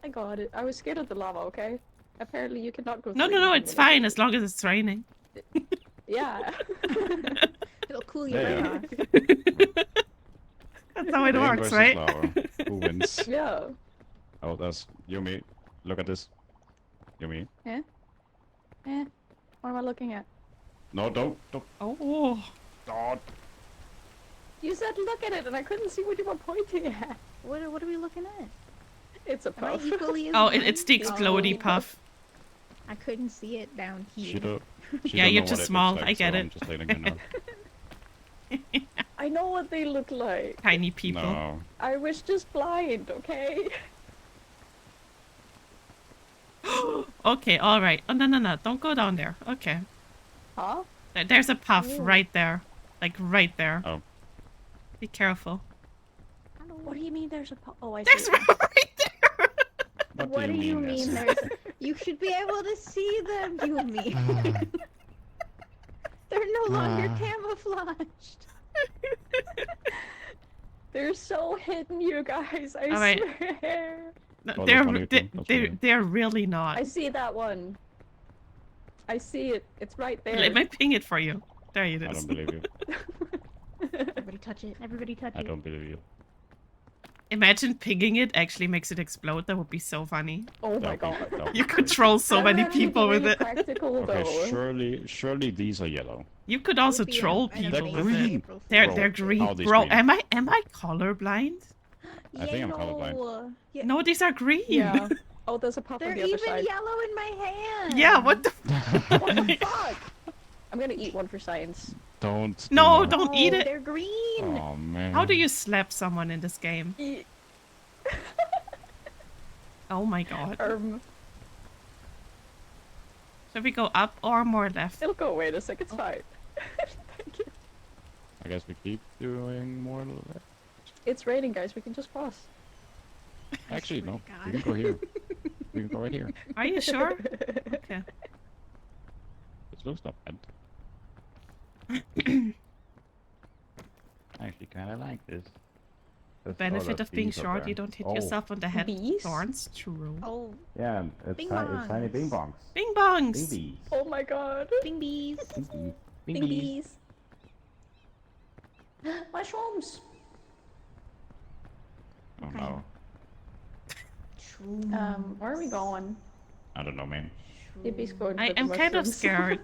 I got it. I was scared of the lava, okay? Apparently you cannot go No, through no, it it's when fine as long as it's raining. Yeah. It'll cool your Yeah. brain off. That's how it Rain works, versus right? lava. Who wins? Yeah. Oh, that's Yumi. Look at this. Yumi. What am I looking at? No, don't. Oh. Don't. You said look at it and I couldn't see what you were pointing at. What are we looking at? It's a Am I puff. equally as Oh, blind? it's the explodey puff. I couldn't see it down She here. don't, she Yeah, don't you're know too what it small, looks I like, get so it. I'm just letting you know. I know what they look like. Tiny people. No. I was just blind, okay? Okay, alright. Oh, no. Don't go down there. Okay. Huh? There's a puff Ooh. right there. Like, right there. Oh. Be careful. What do you mean there's a puff? Oh, I There's see. one right there! What do you mean Nessie? there's... You should be able to see them, Yumi. They're no longer camouflaged. They're so hidden, you guys. I Alright. swear. No, Oh, they're, that's funny, they, that's they're, funny. they're really not. I see that one. I see it. It's right there. Let me ping it for you. There it I is. don't believe you. Everybody touch it. Everybody touch I it. don't believe you. Imagine pinging it actually makes it explode. That would be so funny. Oh my That would be- god. that would be You could crazy. troll so That many would actually be people with really it. Practical, Okay, though. surely these are yellow. You could also Would be troll an people amazing with green. it. April They're Fool's. they're green. How are these Bro, green? am I colorblind? I think I'm colorblind. Yellow. Yeah, No, these are green. Yeah. Oh, there's a puff they're on the other even side. yellow in my hand. Yeah, what the What the fuck? I'm gonna eat one for science. Don't. do No, that. don't eat it. They're green. Oh man. How do you slap someone in this game? Eat. Oh my god. Should we go up or more left? It'll go away in a sec. It's fine. Thank you. I guess we keep doing more. It's raining, guys. We can just cross. Actually, no. swear We to can go here. We can go right here. Are you sure? Okay. This looks not bad. I actually kind of like this. Benefit of being short, you don't hit yourself on the head. Bees? Thorns, true. Oh, Yeah, it's, Bing it's tiny bongs. bing bongs. Bing Bing bongs! bees. Oh my god. bing bees. Bing bees. Bing bees. Mushrooms. Oh Okay. no. Where are we going? I don't know, man. Yippie's going for I the am kind of mushrooms. scared.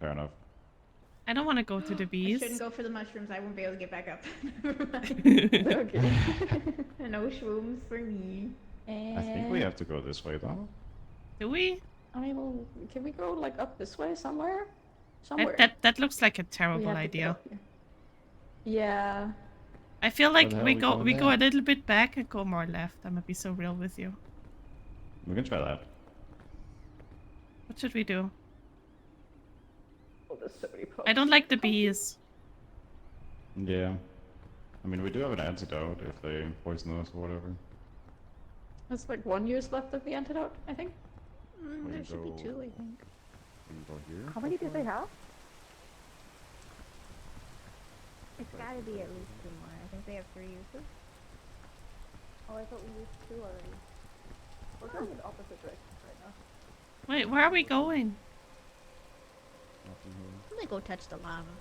Fair enough. I don't want to go to the I bees. shouldn't go for the mushrooms. I won't be able to get back up. Okay. No shrooms for me. I think we have to go this way, though. Do we? I mean, well, can we go like up this way somewhere? Somewhere. That looks like a We terrible have to idea. go here. Yeah. I feel like the hell we are we go going we go a there? little bit back and go more left. I'm gonna be so real with you. We can try that. What should we do? Oh, there's so many pups. I don't like the bees. Yeah. I mean, we do have an antidote if they poison us or whatever. There's like 1 use left of the antidote, I think. We There can should be go- 2, I think. We can go here. How many do they have? It's gotta be at least 2 more. I think they have 3 uses. Oh, I thought we used 2 already. We're going in the opposite direction right now. Wait, where are we going? Nothing here. I'm gonna go touch the lava.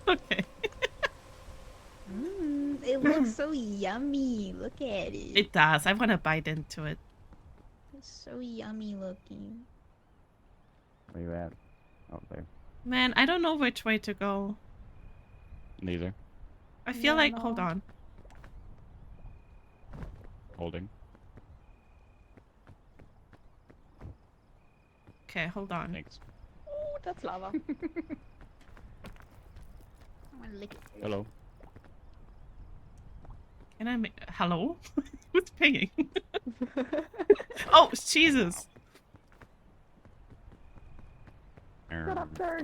Okay. It looks so yummy. Look at it. It does. I want to bite into it. It's so yummy looking. Where you at? Oh, there. Man, I don't know which way to go. Neither. I feel Yeah, like, hold no. on. Holding. Okay, hold on. Thanks. Oh, that's lava. I wanna lick it. Hello. Can I make... Hello? Who's pinging? Oh, Jesus. Get up there.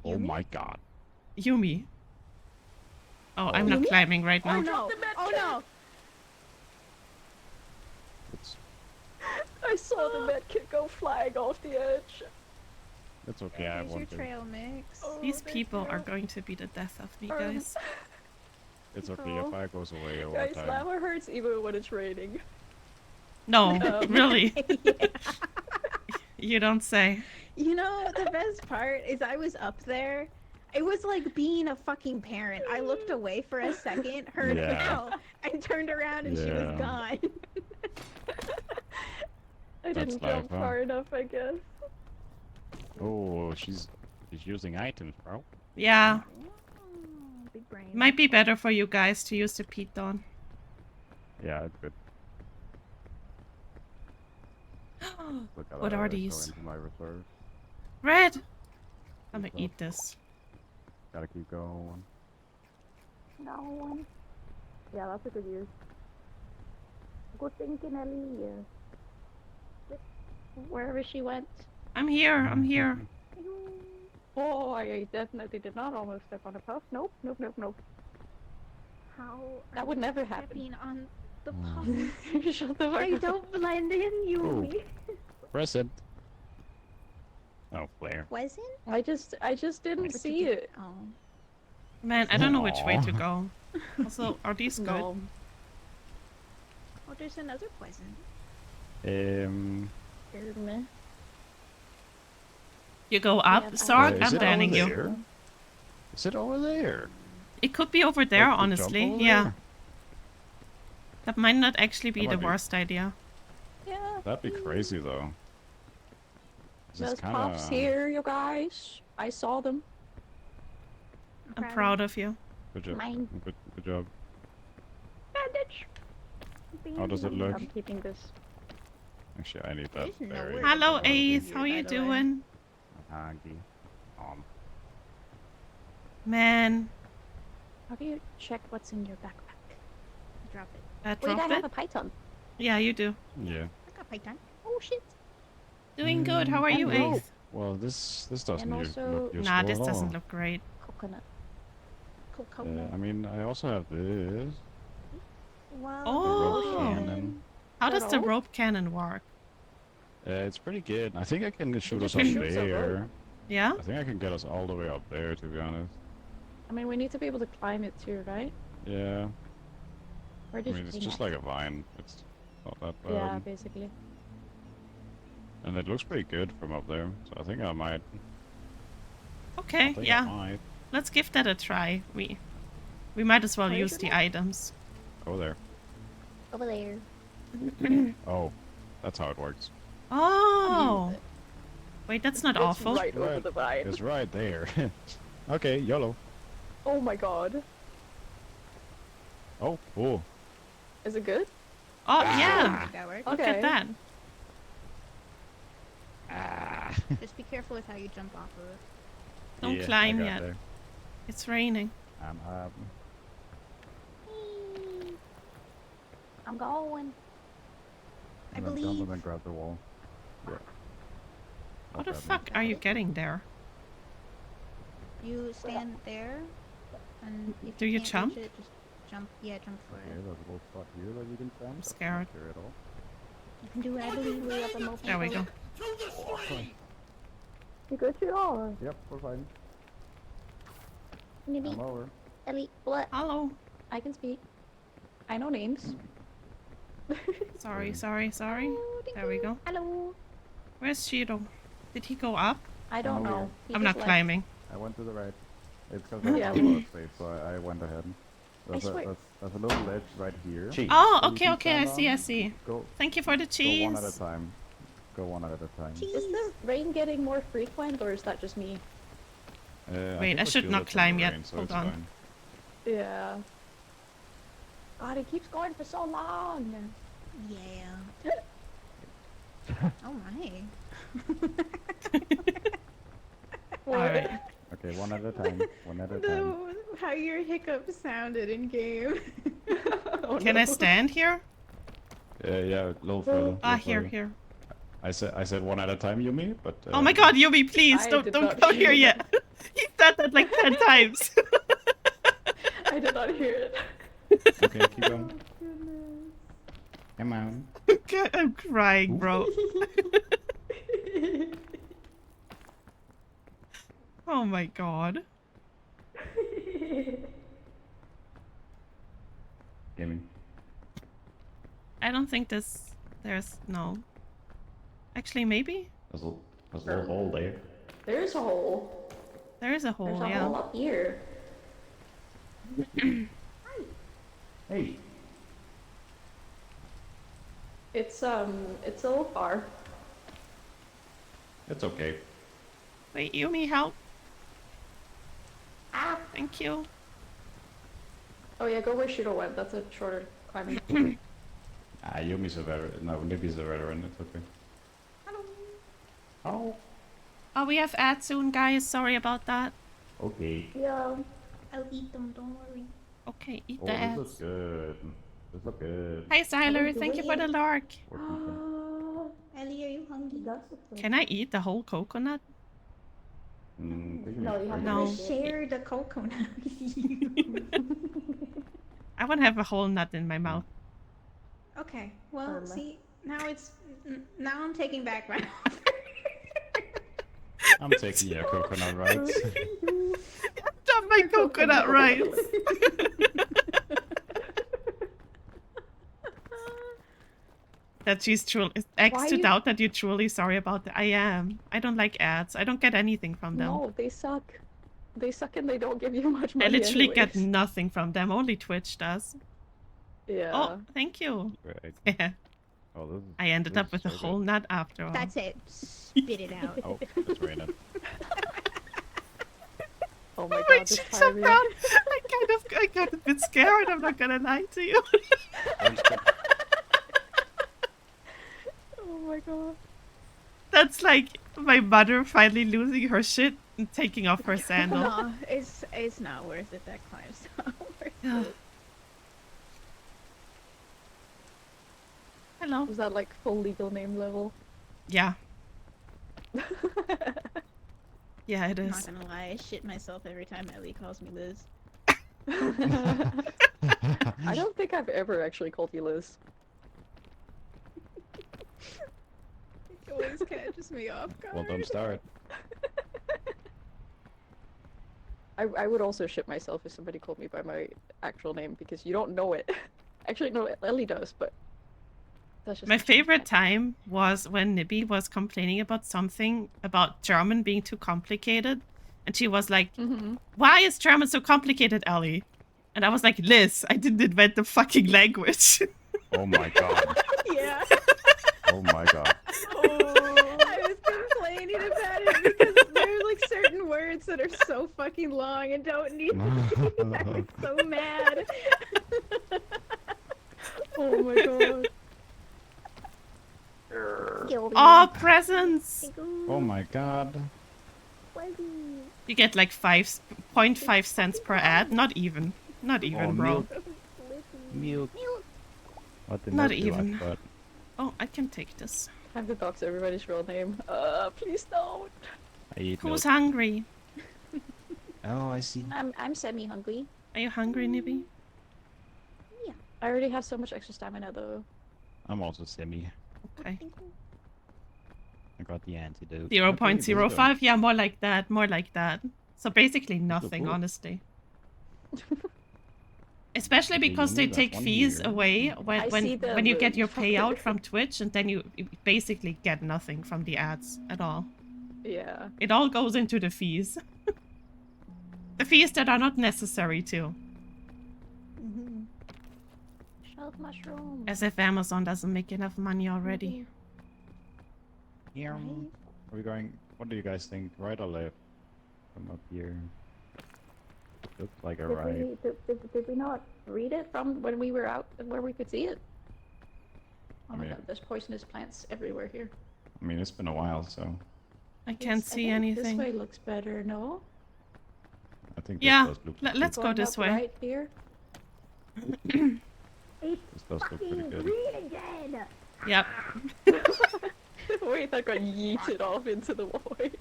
Oh my god. Yumi. Oh, I'm not Yumi? climbing right now. Oh no! Oh no! It's I saw the medkit go flying off the edge. it's okay. I Here's your want to. trail mix. Oh, These thank people you. are going to be the death of me, Um, guys. It's okay Oh. if fire goes away all the Guys, time. lava hurts even when it's raining. No, Um, really. Yeah. You don't say. You know, the best part is I was up there. It was like being a fucking parent. I looked away for a second, heard Yeah. "Ow," and turned around and she was Yeah. gone. I That's didn't life, jump huh? far enough, I guess. Oh, she's using items, bro. Yeah, Big brain. might be better for you guys to use the Pete Dawn. Yeah, it's good. Look at What that, are let's go these? into my reserve. Red! I'm gonna Keep eat up. this. Gotta keep going. No. Yeah, that's a good use. Good thinking, Ellie. Wherever she went. I'm here, I'm here. Oh, I definitely did not almost step on a puff. Nope, nope, nope, nope. How That would never happen. stepping on the Mm. puff? Shut the fuck I up. don't blend in, Yumi. Present. Oh, flare. Wasn't? I just didn't But you see did- it. Oh. Man, I don't know which way to Aw. go. Also, are these good? No. Oh, there's another poison. Scared me. You go up, Yeah, Sark, is I'm it banning over you. there? Is it over there? It could be over there, Like the jump honestly. over Yeah. there? That might not actually be That the might be- worst idea. Yeah. That'd be crazy though. 'Cause There's it's puffs kinda... here, you guys. I saw them. I'm proud of you. Good job. Mine. Good job. Bandage. How does it look? I'm keeping this. Actually, I need that There's berry. nowhere- Hello, That would be Ace. weird, How by you the way. doing? Hagi. Man, How do you check what's in your backpack? Drop it. Wait, I drop have it? a python. Yeah, you do. Yeah. I got python. Oh shit. Doing good. How are Oh, you, no. Ace? Well, this doesn't And also- look useful Nah, this at doesn't all. look great. Coconut. Coconut. I mean, I also have this. Wow. Oh. The rope cannon. How does the all? rope cannon work? It's pretty good. I think I can shoot us just up shoots a rope. there. Yeah? I think I can get us all the way up there, to be honest. I mean, we need to be able to climb it too, right? Yeah. Where I did mean, you it's see just that? like a vine. It's not that bad. Yeah, basically. And it looks pretty good from up there. So I think I might. Okay, I think I yeah. might Let's give that a try. We might as well Where is use it the at? items. go there. Over there. Oh, that's how it works. Oh! Wait, that's not It's awful. right over Right. the vine. It's right there. Okay, YOLO. Oh my god. Oh, oh. Is it good? Oh, yeah! Make that work. Look Okay. at that. Ah. Just be careful with how you jump off of it. Don't Yeah, I climb got yet. there. It's raining. I'm up. I'm going. I And then jump believe. and then grab the wall. Yeah. How the Not that fuck are you getting there? You stand there, and if Do you can't jump? reach it, just jump. Yeah, jump for Okay, it. there's a little spot here that you can stand. I'm That's not scared. here at all. You can do Adelie way up a moped. There we go. You go to all. Yep, we're fine. Nibby, I'm over. Ellie, what? Hello. I can speak. I know names. Sorry. Oh, There we go. Hello. Where's Shirou? Did he go up? I don't over know. here. He I'm just not left. climbing. I went to the right. It's because I Yeah, was we- safe, so I went ahead. There's swear. a little ledge right here. Oh, that you okay, can okay. I stand see, I on. see. Go, Thank you for the go cheese. one at a time. Go one at a time. Is the rain getting more frequent, or is that just me? Wait, think I we should feel not it from climb the yet. rain, so Hold it's on. fine. Yeah. God, it keeps going for so long. Yeah. Oh my. Alright. Okay, one at a time. One at a time. No, how your hiccups sounded in game. Oh, Can no. I stand here? Yeah, a little further. Ah, little here, further. here. I said one at a time, Yumi, but. Oh my god, Yumi, please, I don't did don't not go hear here that. yet. He said that like 10 times. I did not hear it. Okay, keep going. Come on. I'm crying, bro. Oh my god. Gaming. I don't think there's no. Actually, maybe? There's a little hole there. There's a hole. There is a There's hole, a yeah. hole up here. Hey. It's a little far. It's okay. Wait, Yumi, help. Ah. Thank you. Oh yeah, go where Shiro went. That's a shorter climbing. Ah, Yumi's a veteran. No, Nibby's a veteran. It's okay. Oh. Oh, we have ads soon, guys. Sorry about that. Okay. Yeah. I'll eat them, don't worry. Okay, eat Oh, the this ads. looks good. This looks good. Hi, Zyler. do Thank it you for the lark. We're peeking. Ellie, are you hungry? Can I eat the whole coconut? No, you have to No. I share the coconut with you. I want to have a whole nut in my mouth. Okay, well, Um, see, now now I'm taking back my offer. I'm taking your coconut rights. Stop my coconut rights. That she's truly X Why to you- doubt that you're truly sorry about that. I am. I don't like ads. I don't get anything from them. No, they suck. They suck and they don't give you much money. I literally get anyways. nothing from them. Only Twitch does. Yeah. Oh, thank you. Right. Yeah. Oh, this is. I ended this up is with a so whole nut after all. That's it. Spit it out. Oh, it's raining. Oh my Oh god, my this cheeks time are of year. brown. I got a bit scared. I'm not gonna lie to you. Oh my god. That's like my mother finally losing her shit and taking off her sandal. No, it's not worth it. That climb's not worth Yeah. it. Hello. Was that like full legal name level? Yeah. Yeah, it I'm is. not gonna lie, I shit myself every time Ellie calls me Liz. I don't think I've ever actually called you Liz. It always catches me off guard. Well, don't start. I would also shit myself if somebody called me by my actual name because you don't know it. Actually, no, Ellie does, but that's just My a fun favorite fact. time was when Nibby was complaining about something about German being too complicated. And she was like, Mhm. why is German so complicated, Ellie? And I was like, Liz, I didn't invent the fucking language. Oh my god. Yeah. Oh my god. I was complaining about it because there's like certain words that are so fucking long and don't need to be. I was so mad. Oh my god. Oh, presents! Oh my god. You get like 0.5 cents per ad. Not even. Not even, Oh, bro. Milk. What did Not milk do I even. thought? Oh, I can take this. I have to dox everybody's real name. Please don't. I eat milk. Who's hungry? Oh, I see. I'm semi-hungry. Are you hungry, Nibby? I already have so much extra stamina though. I'm also semi. Okay. I got the antidote. 0.05? Yeah, more like that. More like that. So basically nothing, cool. honestly. Especially Okay, because they Yumi, take that's one fees here. away I see the when you get your fucker. payout from Twitch, and then you basically get nothing from the ads at all. Yeah. It all goes into the fees. The fees that are not necessary too. Shelf mushroom. As if Amazon doesn't make enough money already. Here. Are we going? What do you guys think? Right or left? From up here. Looks like a right. Did we not read it from when we were out and where we could see it? Oh my mean- god, there's poisonous plants everywhere here. I mean, it's been a while, so I can't Yes, I see think anything. This way looks better, no? I think Yeah, this does look. let's go Going this up way. right here. This does look pretty good. Yep. Wait, that got yeeted off into the void.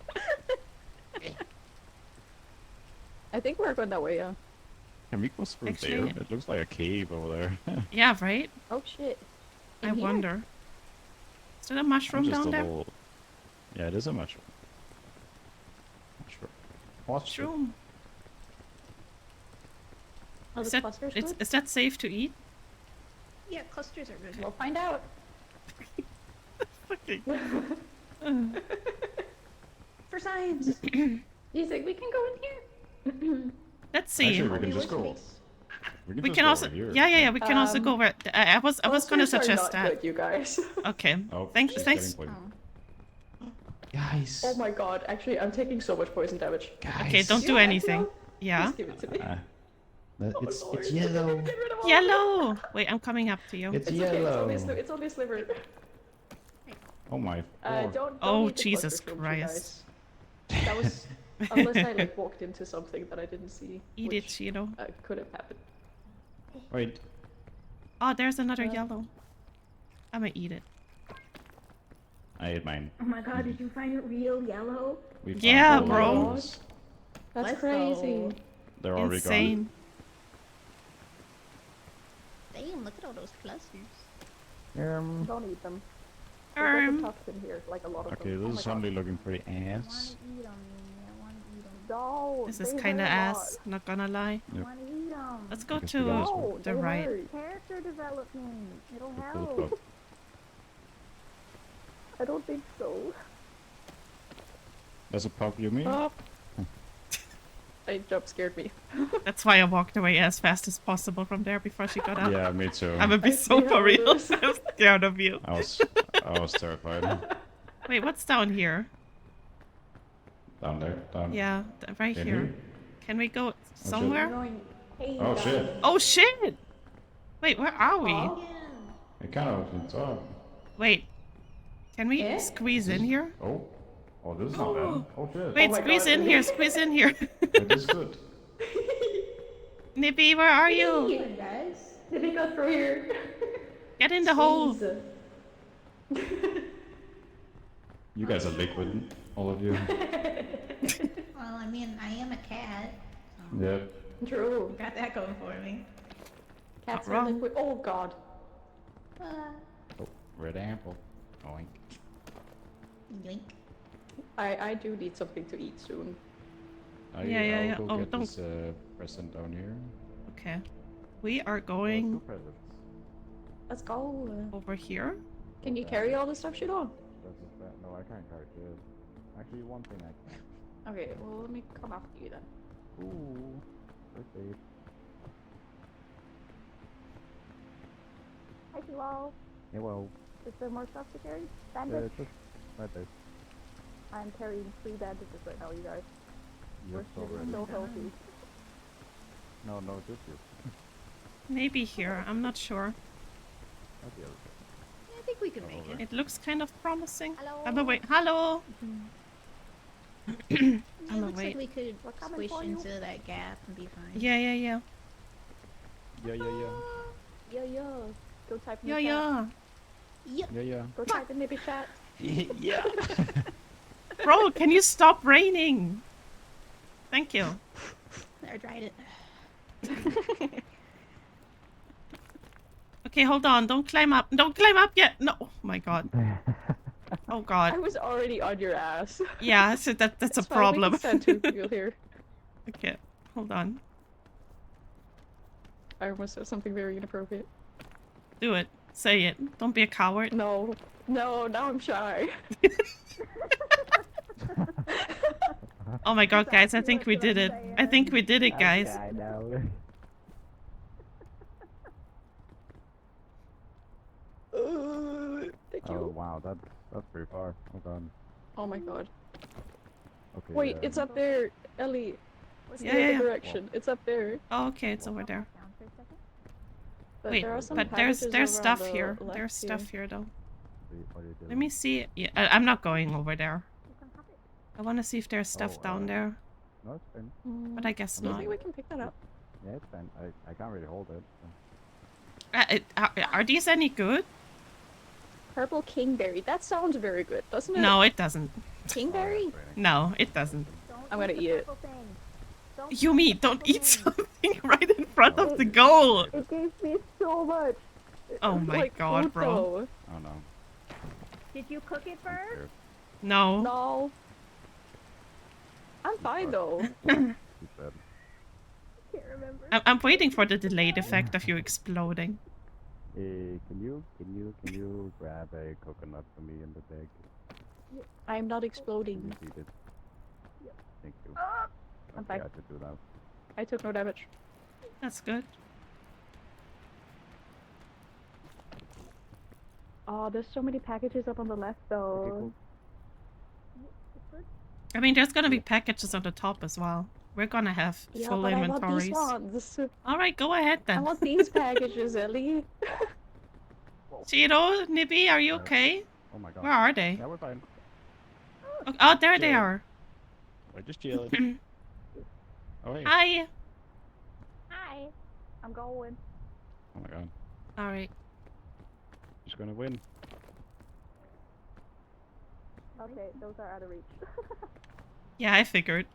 I think we're going that way, yeah. Can we go through Actually- there? It looks like a cave over there. Yeah, right? Oh shit. I In here? wonder. Is there a I'm mushroom just down a there? little... Yeah, it is a mushroom. What's Mushroom. Oh, Is the that, clusters it's, good? is that safe to eat? Yeah, clusters are good. We'll find out. Okay. For science. You think we can go in here? Let's see. Actually, we Only can just which go. makes- We We just can go also, over here. yeah. We can also go Um, where I was gonna Clusters are suggest not that. good, you guys. Okay. Oh, Thanks. she's Thanks. getting poisoned. Oh. Guys. Oh my god, actually, I'm taking so much poison damage. Guys. Okay, don't You do want anything. Exo? Yeah. Just give it to me. It's Lord. yellow. Get rid of all Yellow. Wait, I'm coming up to you. It's It's okay, yellow. it's only a sliver. Oh my. Don't Oh, eat the Jesus cluster shrooms, you Christ. guys. That was unless I like walked into something that I didn't see. Eat it, which, Cheeto. could have happened. Wait. Oh, there's another yellow. I'm gonna eat it. I ate mine. Oh my god, did you find it real yellow? We found Yeah, all the bro. yellows. That's Let's crazy. go. They're already Insane. Damn, look at all those clusters. gone. Don't eat them. There's like a Um, toxin here, like a lot of Okay, them. this Oh is my somebody looking pretty ass. eat them. I want to eat them. God. No, this is they kind of hurt a ass. lot. Not gonna lie. Yep. want to eat them. Let's go I guess to we gotta No, the they right. hurt. Character development. It'll The help. Philip. I don't think so. There's a pop, you mean? Oh. I jump scared me. That's why I walked away as fast as possible from there before she got up. Yeah, me too. I'm gonna be I so see how for it real. is. I'm scared of you. I was terrified. Wait, what's down here? Down there. Down. Yeah, right In here. here? Can we go We're somewhere? going. Hey, Oh guys. shit. Oh shit! Wait, where are we? It kind of opens up. Wait, can we Eh? squeeze in here? Oh. Oh, this is not bad. Oh shit. Wait, my squeeze God. in here, squeeze in here. It is good. Nippy, where are you? Hey, guys. Did he go through here? Get in the hole. Jesus. You guys are liquid, all of you. Well, I mean, I am a cat. Yeah. True. Got that going for me. Cats Not are wrong. liquid. Oh god. Oh, red apple. Oink. Yoink. I do need something to eat soon. Yeah. I'll go Oh, get don't- this present down here. Okay. We are Two going presents. Let's go. over here. Can you carry all the stuff shit on? This is bad. No, I can't carry it. Actually, one thing I can. Okay, well let me come after you then. Ooh. Birthday. Hi, Hello. Hello. Is there more stuff to carry? Just right there. I'm carrying 3 bandages right now, you guys. You're so ready. so healthy. No, just you. Maybe here. I'm not sure. That's the other Yeah, I think we can make it. It looks kind of promising. Hello. I'm away. Hello. Yeah, I'm looks away. like we could We're coming squish for you. into that gap and be fine. Yeah. Yeah. Yeah. Go type in Yeah, the chat. yeah. Yep. Yeah. Go type in the chat. Yeah. Bro, can you stop raining? Thank you. I tried it. Okay, hold on. Don't climb up. Don't climb up yet. No. Oh my god. Oh I god. was already on your ass. Yeah, so that's a It's fine, problem. We can stand two people here. Okay, hold on. I almost said something very inappropriate. Do it. Say it. Don't be a coward. No, no, now I'm shy. Oh my god, guys, I think we did it. I think we did it, guys. Okay, I know. Thank Oh you. wow, that's pretty far. Hold on. Oh my god. Okay. Wait, it's up there, Ellie. It's Yeah, the yeah, other yeah. direction. It's up there. Oh, okay, it's over there. But Wait, there are some but packages there's over on stuff the here. left There's stuff here, though. What are you doing? Let me see. Yeah, I'm not going over there. I want to see if there's stuff down there, No, it's fine. but I guess Do you not. think we can pick that up? Yeah, it's fine. I can't really hold it. So. Are these any good? Purple kingberry. That sounds very good, doesn't it? No, it doesn't. Kingberry? No, it doesn't. I'm gonna eat it. Yumi, don't eat something right in front of the goal. It gave me so much. Oh my Like god, bro. Goto. Oh no. Did you cook it I'm first? scared. No. No. I'm fine though. She said. Can't remember. I'm waiting for the delayed effect of you exploding. Hey, can you grab a coconut for me in the bag? I'm not Can exploding. you eat it? Thank you. I'm Okay, fine. I should do that. I took no damage. That's good. Oh, there's so many packages up on the left though. Okay, cool. I mean, there's gonna be packages on the top as well. We're gonna have Yeah, full but inventories. I want these ones. Alright, go ahead I then. want these packages, Ellie. Shiro, Nibby, are you okay? Oh my god. Where are they? Yeah, we're fine. Oh, there they Chilling. are. We're just chilling. Oh hey. Hi. Hi. I'm going. Oh my god. Alright. Just gonna win. Okay, those are out of reach. Yeah, I figured.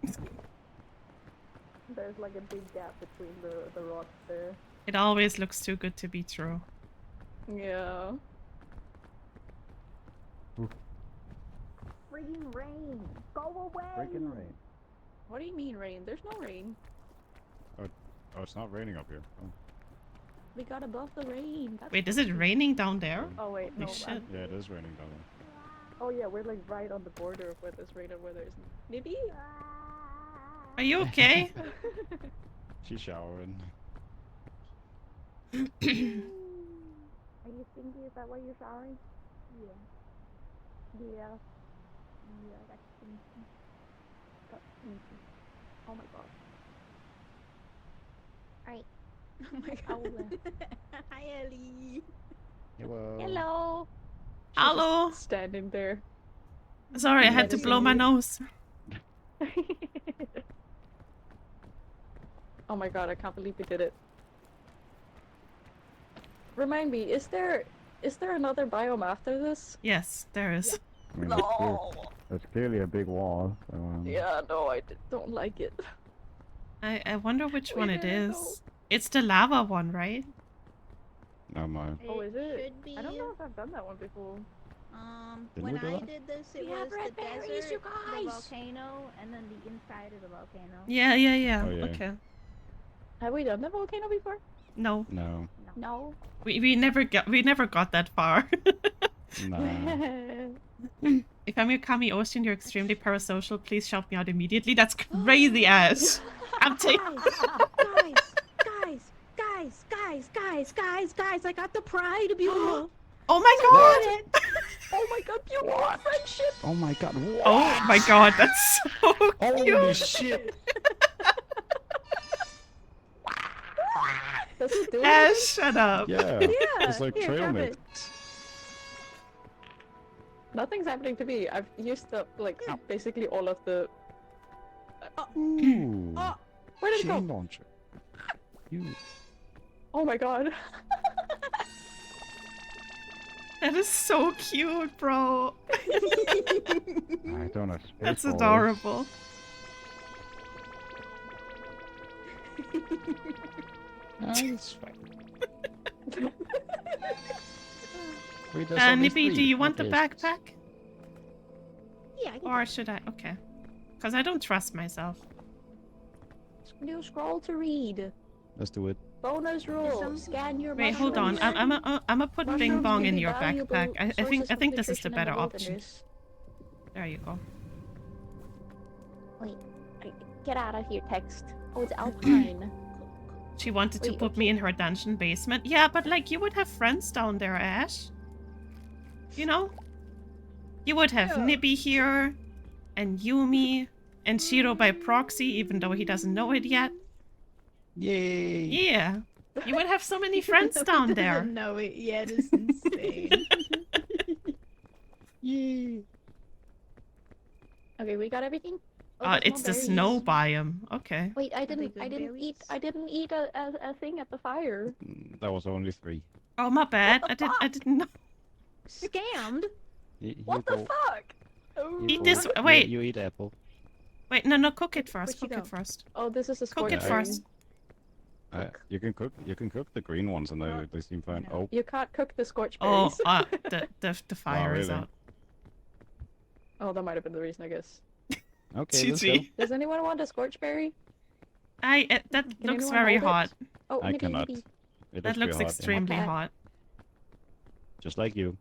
There's like a big gap between the rocks there. It always looks too good to be true. Yeah. Freaking rain! Go away! Freaking rain. What do you mean rain? There's no rain. Oh, it's not raining up here. Oh, We got above the rain. That's Wait, is it raining down there? Oh wait, no. Holy shit. yeah, it is raining down there. Oh yeah, we're like right on the border of where there's rain and where there isn't. Maybe? Are you okay? She's showering. Are you stinky? Is that why you're showering? Yeah. Yeah. Yeah, that's stinky. That's stinky. Oh my god. Alright. Oh my god. Hi, Ellie. Hello. Hello. Hello. Standing there. Sorry, I had to Medicine blow my you. nose. Oh my god, I can't believe we did it. Remind me, is there another biome after this? Yes, there is. I mean, No. there's clearly a big wall. So, Yeah, no, I don't like it. I wonder which one it Where? is. It's the lava one, right? No, my. Oh, is it? Should be. I don't know if I've done that one before. Didn't When we do I that? did this, it We have was the red berries, desert, you the guys! volcano, and then the inside of the volcano. Yeah. Oh, yeah. Okay. Have we done the volcano before? No, No. No. we never got that far. Nah. If I'm your Kami Ocean, you're extremely parasocial. Please shout me out immediately. That's crazy ass. I'm taking. Guys, I got the pride Beulah. Oh my god! Oh my god, Beulah, friendship! Oh my god. What? Oh my god, that's so Holy cute. shit! Does it do Ah, it? shut up. Yeah. Yeah, It's like here, trail have mix. it. Nothing's happening to me. I've used up, like, basically all of the... Ooh. Where did it Chain go? launcher. You. Oh my god. That is so cute, bro. I don't know. That's Spaceballs. adorable. It's fine. Wait, there's only Nippy, do three, you want the not less. backpack? Yeah, I can Or should I? Okay. Because I don't trust myself. New scroll to read. Let's do it. Bonus rule. Scan your Wait, hold on. mushrooms. I'm a put Bing Mushrooms Bong can in be your valuable backpack. I think sources of this is the nutrition in better option. wilderness. There you go. Get out of here, text. Oh, it's Alpine. She wanted to Wait, put me in her dungeon basement. Yeah, but like you would have friends down there, Ash. You know? You would have Yeah. Nippy here, and Yumi, and Shiro by proxy, even though he doesn't know it yet. Yay! Yeah. You would have so many friends down there. Doesn't know it yet. It's insane. Yay! Okay, we got everything. Oh, there's It's more the snow berries. biome. Okay. Wait, I they didn't good berries? eat a thing at the fire. That was only 3. Oh, my bad. the I didn't know. Scammed? What the fuck? Oh. Eat this- You- wait. You eat apple. Wait, no, cook it first. Where'd you Cook it go? first. Oh, this is a Cook it scorch first. berry. You can cook the green ones and they seem fine. No. Oh, You can't cook the scorch Oh, berries. the fire is really? out. Oh, that might have been the reason, I guess. okay, let's go. GG. Does anyone want a scorch berry? That Can looks anyone very hold it? hot. Oh, I maybe, cannot. maybe. It That pretty looks hot, yeah. extremely Okay. hot. Just like you.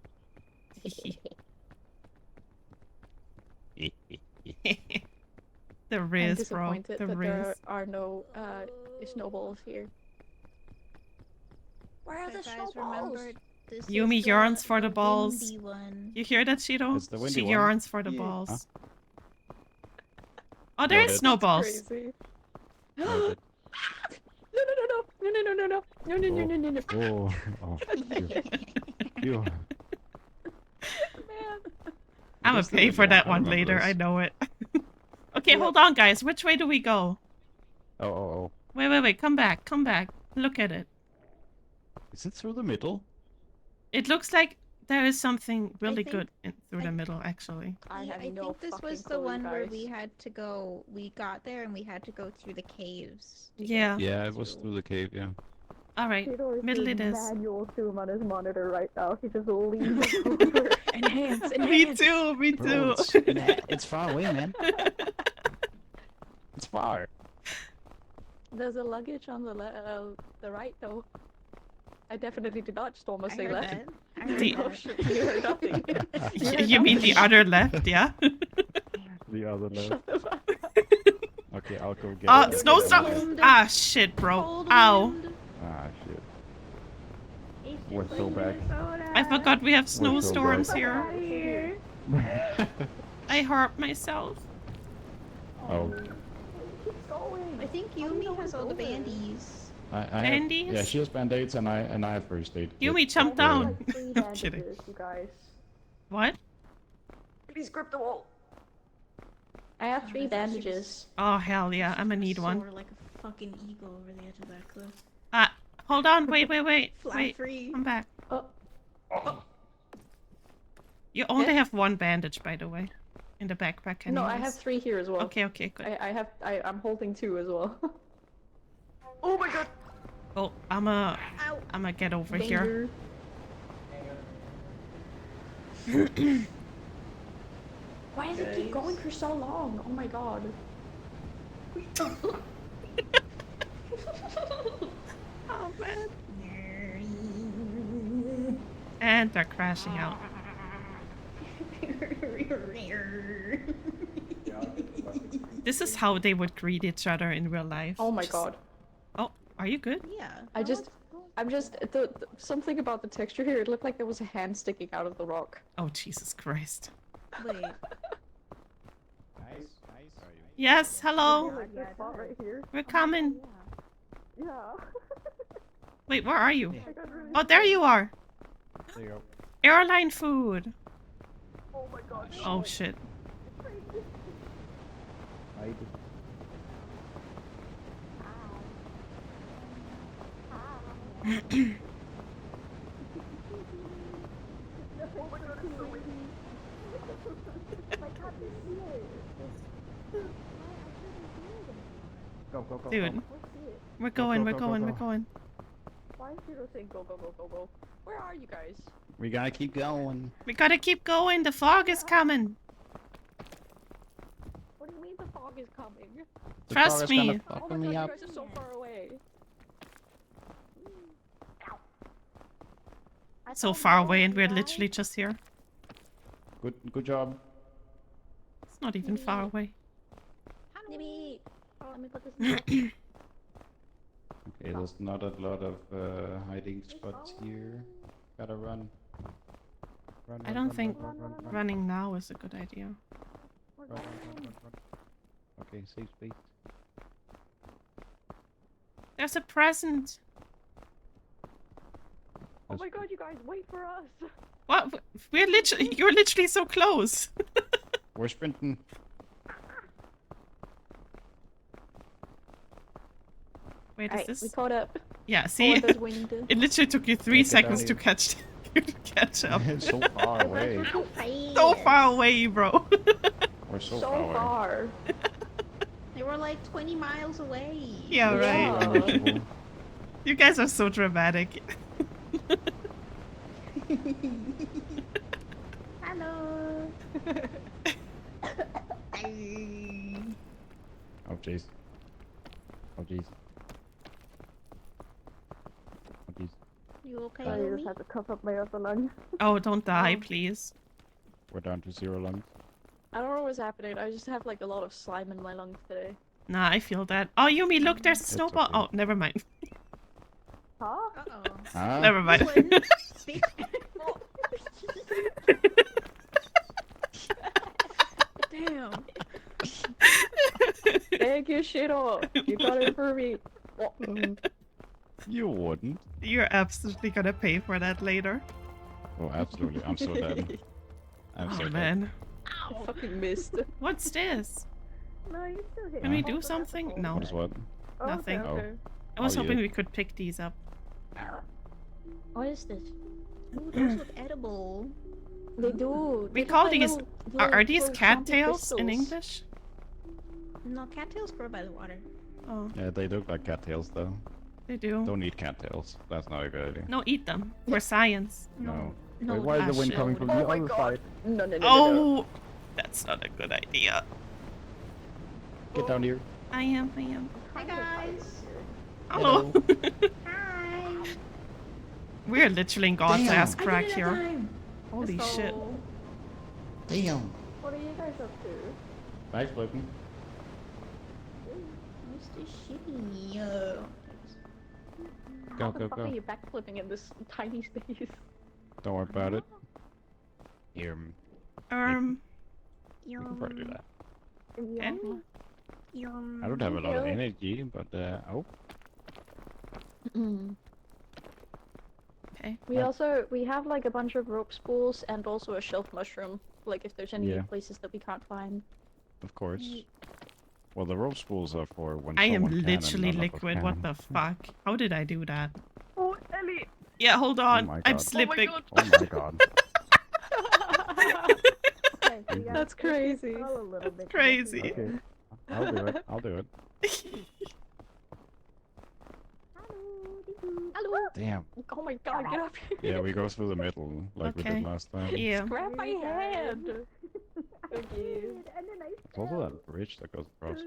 The I'm Riz, bro. disappointed The that Riz. there are no snowballs here. Where are So the guys, snowballs? remember, this Yumi is yearns for the windy balls. one. You hear that, Shiro? It's the windy She one. yearns for the Yeah. balls. Oh, there is Noted. snowballs. Crazy. Noted. No. Oh, oh, you. Man. I'm gonna Just the pay windy for that I one remember later. this. I know it. Okay, Yep. hold on, guys. Which way do we go? Oh. Wait. Come back. Look at it. Is it through the middle? It looks like there is something really think- good through the I- middle, actually. I have I no think this fucking was the clue, one where guys. we had to go. We got there and we had to go through the caves. to Yeah. get Yeah, it was to- through the cave, yeah. All right. Middle it is. Manual zoom on his monitor right now. He just leans over. Enhance, Me enhance. too. Me Bro, too. it's far away, man. It's far. There's a luggage on the right though. I definitely did not storm a I say heard left. that. I heard The- Oh that. shit, you heard nothing. You mean the other left, yeah? The other left. Shut the fuck up. Okay, I'll go get Oh, it. snowstorm! Cold. Ah, shit, bro. Cold Ow. wind. Ah, shit. It's We're just so like back. Minnesota. I forgot we have so snowstorms bad. here. Outta here. I hurt myself. Oh. Keep going. I think Yumi has all the bandies. I have, Bandies? yeah, she has band-aids and I have first aid. Yumi, kit. jump I have, down. like, 3 I'm kidding. bandages, you guys. What? Please grip the wall. I have 3 bandages. Oh, hell yeah. I'm gonna need one. Soar like a fucking eagle over the edge of that cliff. Ah, hold on. Wait. Fly free. Come back. Oh, You only Eh? have 1 bandage, by the way. In the backpack, anyways. no, I have 3 here as well. Okay, good. I'm holding 2 as well. Oh my god. Oh, Ow. I'ma get over here. Danger. Why does it keep going for so long? Oh my god. Oh, man. And they're crashing out. This is how they would greet each other in real life. Oh my Just- god. Oh, are you good? Yeah. I'm just something about the texture here. It looked like there was a hand sticking out of the rock. Oh, Jesus Christ. Wait. Nice. Yes, hello. Like this spot right here. We're coming. Yeah. Wait, where are you? I got really Oh, there you are. There you go. Airline food. Oh my god. Oh, shit. I did. Go, go, go, Dude, go. we're going, go, we're go, going, go. we're going. Why is Shiro saying go, go, go, go, go? Where are you guys? We gotta keep going. We gotta keep going. The fog is coming. What do you mean the fog is coming? The Trust dog is me. kinda Oh fucking my me god, up. you guys are so far away. So far away, and we're literally just here. Good job. It's not even far away. Nibby! Let me put this in. Okay, there's not a lot of hiding spots here. Gotta run. Run, I run, don't run, think run, run, run, running now is a good idea. run, run, run, run, run. Okay, safe space. There's a present. Oh my god, you guys, wait for us! What? We're literally. You're literally so close. We're sprinting. Wait, is Alright, this? we caught up. Yeah. See, Olympus winged. it literally took you 3 Yeah, get seconds down to here. catch up. It's so far away. So far away, bro. We're so, So far away. far. They were like 20 miles away. Yeah, We're so right. unreachable. You guys are so dramatic. Hello. Oh jeez. Oh jeez. Oh jeez. You okay, I Yumi? just had to cough up my other lung. Oh, don't die, please. We're down to 0 lungs. I don't know what's happening. I just have like a lot of slime in my lungs today. Nah, I feel that. Oh, Yumi, look, there's a It's snowball. okay. Oh, never mind. Huh? Uh-oh. Ah, Never mind. Lewin, bitch. Damn. Thank you, Shiro. You got it for me. you wouldn't. You're absolutely gonna pay for that later. Oh, absolutely. I'm so dead. I'm so Oh, dead. man. I fucking missed. What's this? No, you still hit. Can we do something? No. What is what? Oh, Nothing. Okay, okay. I was Oh, hoping yeah. we could pick these up. What is this? Ooh, those look edible. They do. We They call look like these- little- Are little- these little cattails chompy in crystals. English? No, cattails grow by the water. Oh, Yeah, they look like cattails though. they do. Don't eat cattails. That's not a good idea. No, eat them. For science. No. No, Wait, why is Ah, the wind shit. coming from Oh the my other god. side? No, no, no, no, no. Oh, that's not a good idea. Get down here. I am. Hi guys. Hello. Hi. We're literally in God's Damn. ass crack here. Time. Holy Let's shit. go. Damn. What are you guys up to? Back flipping. Mr. Shitty. Go, How the go, fuck go. are you backflipping in this tiny space? Don't worry about it. Here, you can probably do that. Can we? Yum. I don't have a lot of Okay. energy, but oh, Okay. We have like a bunch of rope spools and also a shelf mushroom. Like if there's any Yeah. places that we can't find. of course. Well, the rope spools are for when I am someone can and literally none of us liquid. What can. the fuck? How did I do that? Oh, Ellie! Yeah, hold on. my I'm God. slipping. god. Oh my god. That's crazy. That's crazy. Okay. I'll do it. I'll do it. Hello! Damn. Oh my god, get up here! Yeah, we go through the middle like we Okay. did last time. Yeah. Grab my hand! Okay. There's also that bridge that goes across.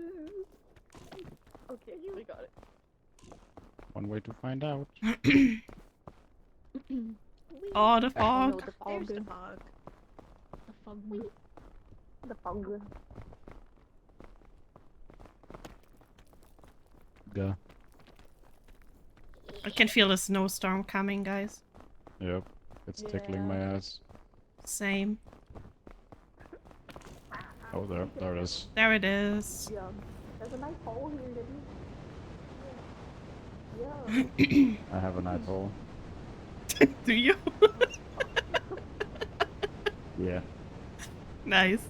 Okay, we got it. One way to find out. Oh, the Oh, fog. the There's the fog. fog. The fog. The fog. Go. I can feel a snowstorm coming, guys. Yep. It's tickling my ass. Same. Oh, there it is. There it is. Yeah. There's a nice hole here, Libby. Yeah. I have a night hole. Do you? Yeah. Nice.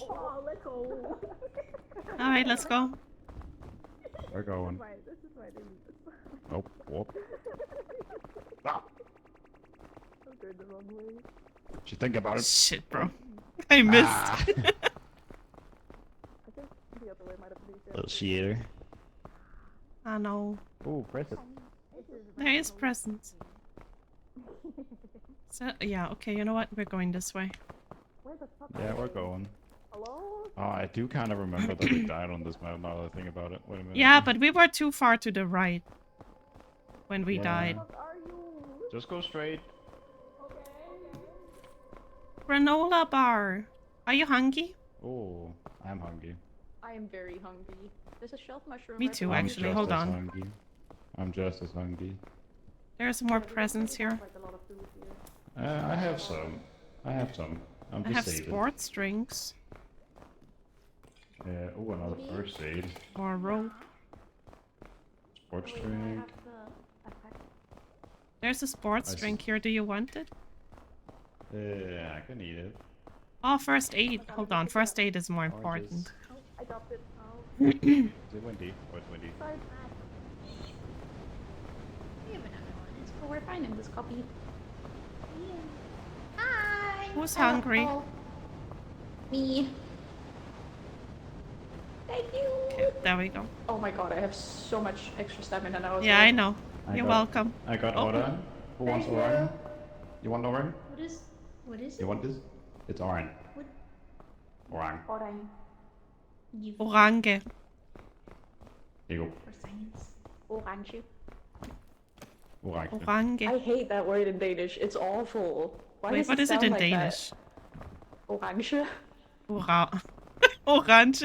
Oh, let's go. Alright, let's go. We're going. This is why they need this. Nope. Whoop. Ah. Turned the wrong way. What you think about it? Shit, bro. I missed. Ah. I think the other way might have been easier. Little cheater. I know. Oh, press it. There is presents. So, yeah, okay, you know what? We're going this way. Where the fuck Yeah, are we're they? going. Hello? Oh, I do kind of remember that we died on this map now that I think about it. Wait a minute. Yeah, but we were too far to the right when we Yeah. died. What are you? Just go straight. Okay. Granola bar. Are you hungry? Oh, I'm hungry. I am very hungry. There's a shelf mushroom. Me right too, behind I'm you. actually. just Hold as on. Hungry. I'm just as hungry. There's more presents here. Like a lot of food here. I have some. I have some. I'm I have disabled. sports drinks. Oh, another first aid. Or rope. Sports Wait, can I drink. have the attack? There's a sports I see. drink here. Do you want it? I can eat it. Oh, first aid. Hold on. First aid is more important. Oranges. I dropped it. Oh, Is it windy? Oh, it's windy. sorry. We have another one. It's Oh, we're finding this copy. yeah. Hi. Who's hungry? Oh, me. Thank you. Okay, there we go. Oh my god, I have so much extra stamina now. as Yeah, well. I know. You're welcome. I got Oh. Oran. Who wants Thank Oran? you. You want Oran? What is You it? want this? It's Oran. What? Oran. Orang. You Orange. Here you go. for science. Orange. Orange. Orange. I hate that word in Danish. It's awful. Why Wait, does what is it sound in like Danish? That? Orange. Orange.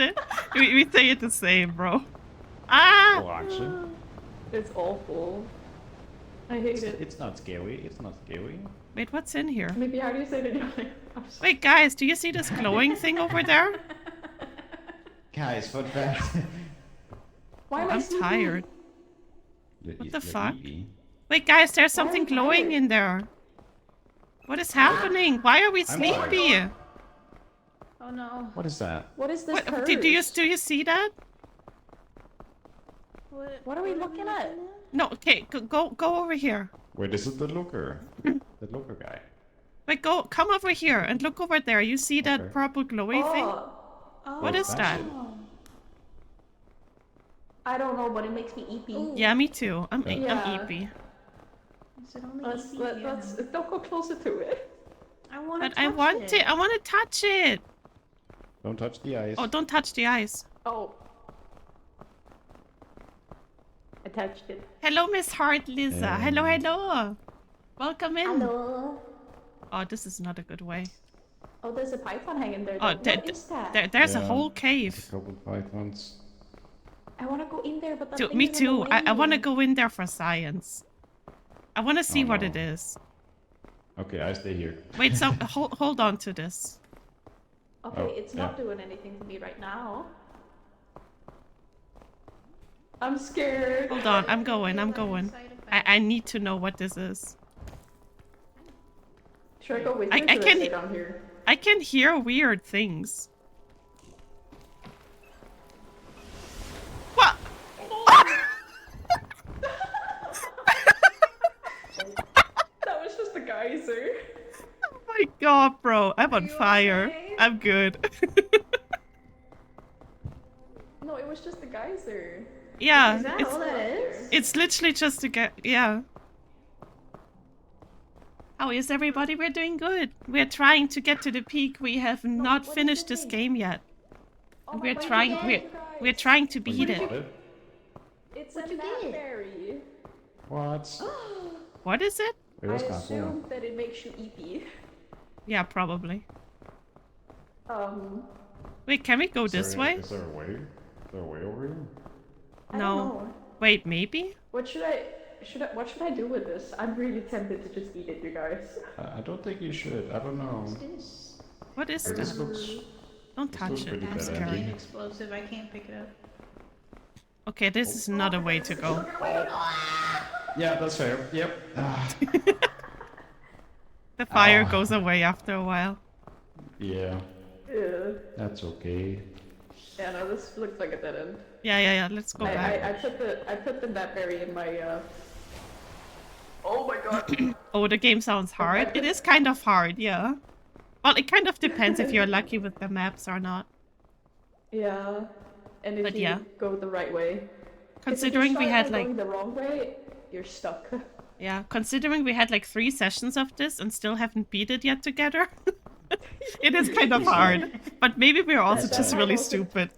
We say it the same, bro. Ah! Orange. It's awful. I hate it. It's not scary. It's not scary. Wait, what's in here? Maybe how do you say it in your language? Wait, guys, do you see this glowing thing over there? Guys, what that? Why am I I'm sleeping? tired. What the fuck? Wait, guys, there's something glowing in there. What is happening? Why are we sleepy? Oh no. What is that? What is this What, do you see that? What are we looking at? No, okay, go over here. Wait, this is the looker. The looker guy. Wait, come over here and look over there. You see that Okay. purple glowy thing? Oh. What is that? I don't know, but it makes me eepy. Ooh. Yeah, me too. I'm Yeah. eepy. Is it only Let's, easy? let's don't go closer to it. I want But to I want it. I want to touch it. Don't touch the eyes. Oh, don't touch the eyes. Oh. I touched it. Hello, Miss Heart Lisa. Hello, hello. Welcome in. Hello. Oh, this is not a good way. Oh, there's a python hanging there. Oh, What is that? there's a Yeah. whole A cave. couple pythons. I want to go in there, but that Dude, thing me is in the too. I want to way. go in there for science. I want to see Oh, what no. it is. Okay, I stay here. Wait, so hold on to this. Okay, Oh, it's not yeah. doing anything to me right now. I'm scared. Hold on, I'm going. I need to know what this is. Should I go with I- you? or I should can- stay down here? I can hear weird things. What? That was just a geyser. Oh my god, bro. I'm on you fire. okay? I'm good. No, it was just a geyser. Yeah, Is that it's all that is? it's literally just to get yeah. How is everybody? We're doing good. We're trying to get to the peak. We have not what is finished the this thing? game yet. Oh And my we're God, trying you we're guys. we're trying to Oh, beat you it. got it? It's What'd a you get? berry. What? What is it? It I was kind of assume that it makes you eepy. Yeah, probably. Um, Wait, can we go this way? Is there a way? Is there a way over here? I don't No. know. Wait, maybe? What should I do with this? I'm really tempted to just eat it, you guys. I don't think you should. I don't know. What's this? What is This that? looks. Don't this touch looks it. pretty I'm bad. That's scared. really explosive. I can't pick it up. Okay, this is not a way to go. Yeah, that's fair. Yep. The fire Ah. goes away after a while. Yeah, Yeah. that's okay. Yeah, no, this looks like a dead end. Yeah. Let's go back. I put the nut berry in my Oh my god. Oh, the game sounds hard. It is kind of hard, yeah. Well, it kind of depends if you're lucky with the maps or not. Yeah. And if But you yeah. go the right way. Considering we had like going the wrong way, you're stuck. yeah, considering we had like 3 sessions of this and still haven't beat it yet together. It is kind of hard. But maybe we're also That's just how really also- stupid.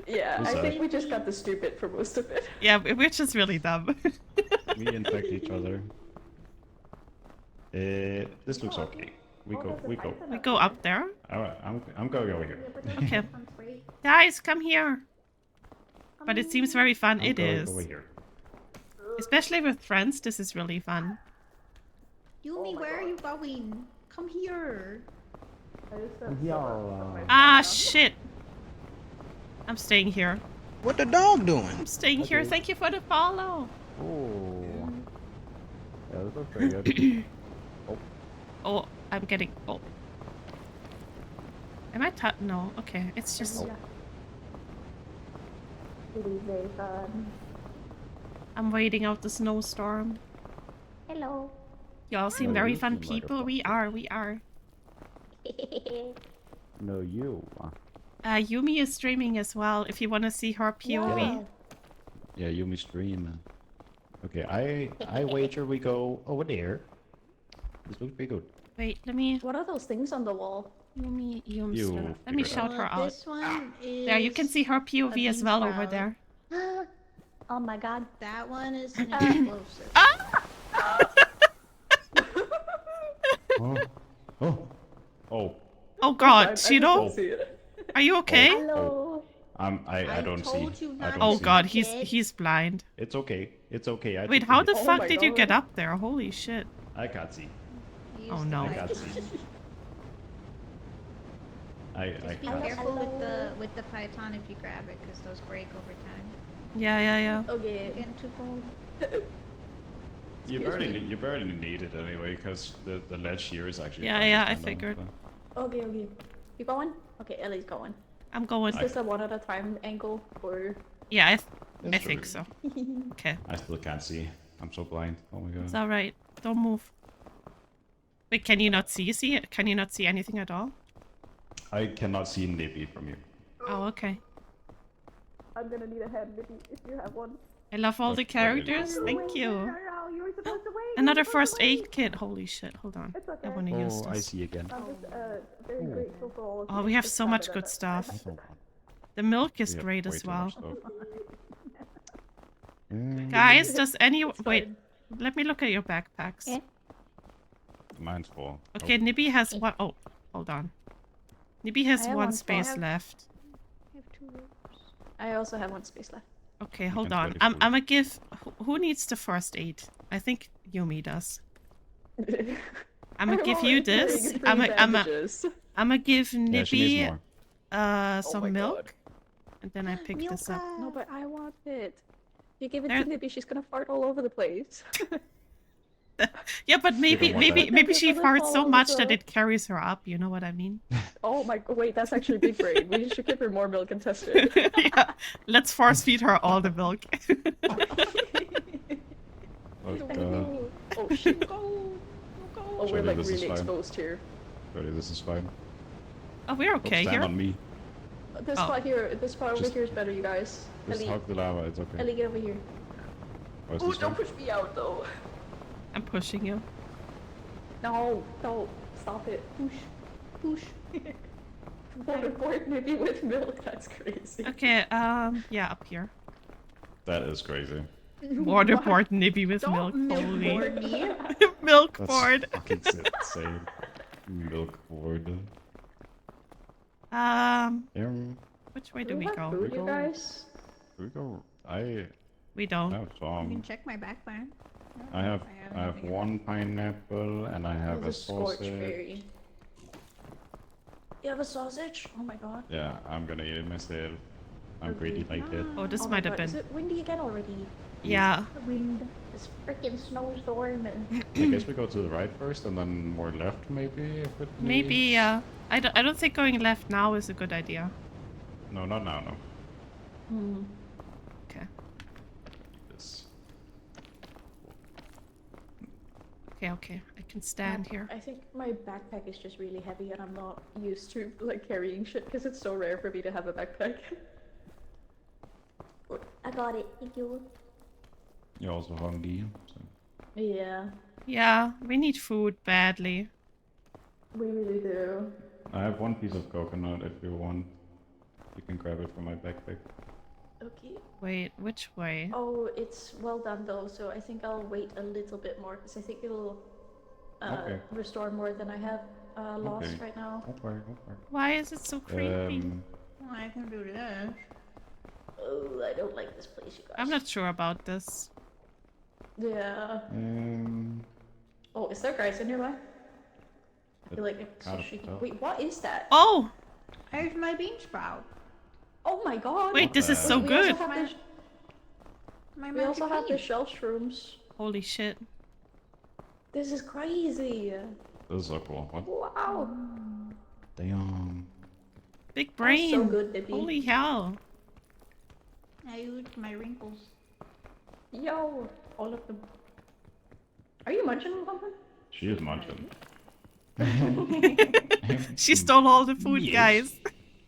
Yeah, I Who's think that? we just got the stupid for most of it. Yeah, we're just really dumb. We infect each other. This looks okay. We go. We go up there. Alright, I'm going over here. Okay. Guys, come here. But it seems very fun. I'm It going is. over here. Especially with friends, this is really fun. Yumi, where are you going? Come here. Ah, shit. I'm staying here. What the dog doing? I'm staying here. Thank you for the follow. Oh. Yeah, this looks pretty good. Oh, I'm getting... Oh. Am I No, okay. It's just... It is very fun. I'm waiting out the snowstorm. Hello. Y'all seem Oh, very you fun seem like a people. fun We are. No, you. Yumi is streaming as well, if you want to see her POV. Yeah, Yumi stream. Okay, I wager we go over there. This looks pretty good. Wait, let me... What are those things on the wall? Yumi, Yumster. You Let me figure it shout her out. This one is. There, you can see her POV as bean well over sprout. there. Oh my god. That one is an explosive. Oh, oh, oh. Oh god, I Shiro, see it. are you okay? Hello. I don't see. told you I not don't Oh see. god, Kid. he's blind. It's okay. It's okay. I Wait, took how hit. the Oh fuck my did you God. get up there? Holy shit. I can't see. Use Oh, the no. I light. can't see. I Just be can't. careful with the python if you grab it, because those break over time. Yeah. Okay. Getting too cold. You barely need it anyway, because the ledge here is actually. Yeah, fine to I stand on, figured. so- Okay. You going? Okay, Ellie's going. I'm going. Is this a one at a time angle or? Yeah, I It's think true. so. Okay, I still can't see. I'm so blind. Oh my god. it's alright. Don't move. Wait, can you not see? Can you not see anything at all? I cannot see Nippy from here. Oh, okay. I'm gonna need a hand if you have one. I love all the That's very characters. cool. Thank you. No, you were supposed to wait. Another first aid kit. Holy shit. Hold on. It's okay. I want to use Oh, I this. see again. I'm just very grateful for all of Oh, you we have for so much stopping good at us. stuff. Oh, The milk is we have great way as too well. much stuff. Mm, Guys, does any... It's Wait, fine. let me look at your backpacks. Yeah. Mine's full. Okay, Nibby has one... Oh, hold on. Nibby has I have one one space spot. left. I have 2 ropes. I also have one space left. Okay, hold can on. try I'm this gonna give... Who needs the first aid? I think Yumi does. I'm gonna give you this. I'm gonna give Yeah, she needs Nibby more. some my milk. And then I pick this up. No, but I want it. You give it There- to Nippy, she's gonna fart all over the place. Yeah, but maybe don't want that. maybe she People that farts fall so on the much that floor. it carries her up, you know what I mean? Oh my, wait, that's actually big brain. We should give her more milk and test it. Yeah. Let's force feed her all the milk. Oh, Oh shit. Go! Oh, we're Surely like this is really fine. exposed here. Sorry, this is fine. Oh, we're Don't okay stand here. on me. This Oh. spot here, this spot over Just- here is better, you guys. Just Ellie, hug the lava, it's okay. Ellie, get over here. Oh, is Oh, this don't fine? push me out though. I'm pushing you. No, stop it. Push, push. Waterboard Nippy with milk, that's crazy. Okay, yeah, up here. That is crazy. Waterboard Nibby with milk. Don't milk Holy. board me. Milk That's board. fucking insane. Milk board. Which way do we have go? food, We you go- guys? We go. I We don't. have You some. can check my backpack. I have nothing in one pineapple and I have a There's scorched sausage. berry. You have a sausage? Oh my god. Yeah, I'm gonna eat it myself. I'm greedy like that. Oh, this Oh my might have god, Is been. it windy again already? Yeah. The wind. This freaking snowstorm. I guess we go to the right first and then more left maybe if it Maybe, needs. I don't think going left now is a good idea. No, not now, no. Hmm. Okay. This. Okay. I can stand here. I think my backpack is just really heavy and I'm not used to like carrying shit because it's so rare for me to have a backpack. I got it, thank you. You're also hungry. So. Yeah, Yeah, we need food badly. we really do. I have one piece of coconut if you want. You can grab it from my backpack. Okay. Wait, which way? Oh, it's well done though, so I think I'll wait a little bit more because I think it'll Okay. restore more than I have lost Okay. right now. Okay. Why is it so creepy? I can do this. Oh, I don't like this place, you guys. I'm not sure about this. Yeah. Um, Oh, is there guys in your life? I feel like it's Caro so shaky. Prado. Wait, what is that? Oh! There's my bean sprout. Oh my god! Wait, this is so We good! also have the, My we also magic have the bean. shell shrooms. Holy shit. This is crazy. this is so cool. What? Wow. Damn. Big That's brain! so good, Dippy. Holy hell. I used my wrinkles. Yo, all of them. Are you munching on something? She is munching. She stole all the food, Yes. guys.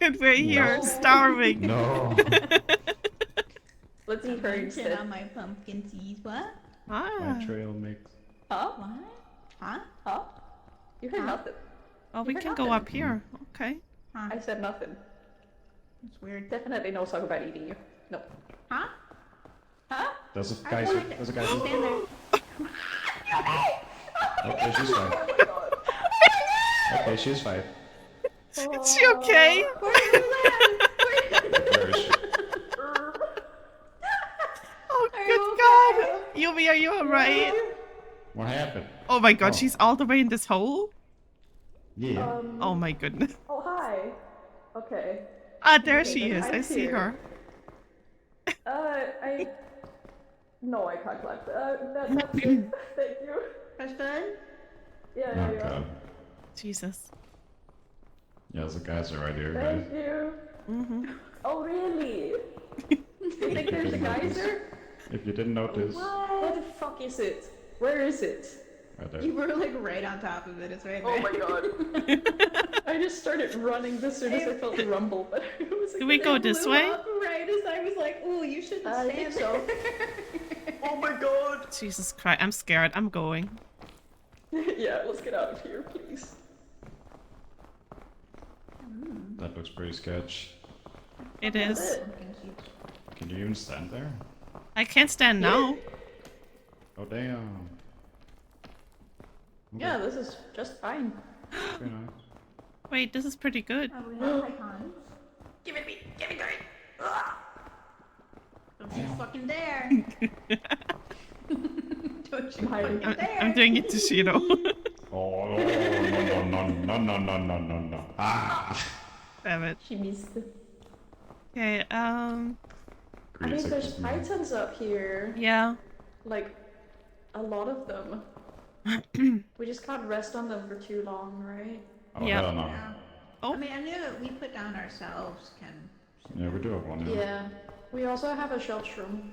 And we're here, No. starving. No. Let's eat her Munching instead. on my pumpkin seeds. What? Ah. My trail mix. Huh? What? Huh? Huh? You heard Huh? nothing. Oh, we You're can go nothing. up here. Okay. Huh? I said nothing. It's weird. Definitely no talk about eating you. No. Huh? Huh? There's a I guy. wanted- There's a guy. Stand there. Okay, she's fine. Oh my god. Okay, she's fine. Is she okay? Where is she? Oh, good god. Yumi, are you alright? What happened? Oh my god, Oh. she's all the way in this hole? Yeah. Oh my goodness. Oh, hi. Okay. Ah, there Okay, she then is. I'm I see here. her. No, I can't clap. That's it. Thank you. That's good. Yeah, Oh yeah, yeah. god. Jesus. Yeah, the guys are right here, Thank guys. you. Mm-hmm. Oh, really? You think there's a geyser? If you didn't notice, Where the fuck is it? Where is it? right there. You were like right on top of it. It's right there. Oh my god. I just started running as soon as I felt the rumble, but it was like, Do we go this Blew way? up right as I was like, ooh, you shouldn't I stand think so. Oh my god. Jesus Christ, I'm scared. I'm going. Yeah, let's get out of here, please. That looks pretty sketch. It is. Fucking cute. Can you even stand there? I can't stand now. Oh damn. Yeah, this is just fine. Very nice. Wait, this is pretty good. Oh, we have icons. Give it me! Give it to me! Don't you fucking dare. Don't you hiding. fucking dare. I'm doing it to Shiro. Oh no. Ah. Damn it. She missed. Okay, I mean, Great there's sexy. pythons up here. yeah. Like, a lot of them. We just can't rest on them for too long, right? Oh Yeah. hell no. Yeah. Oh. I mean, I knew that we put down ourselves can. Yeah, we do have one here. Yeah. We also have a shell shroom.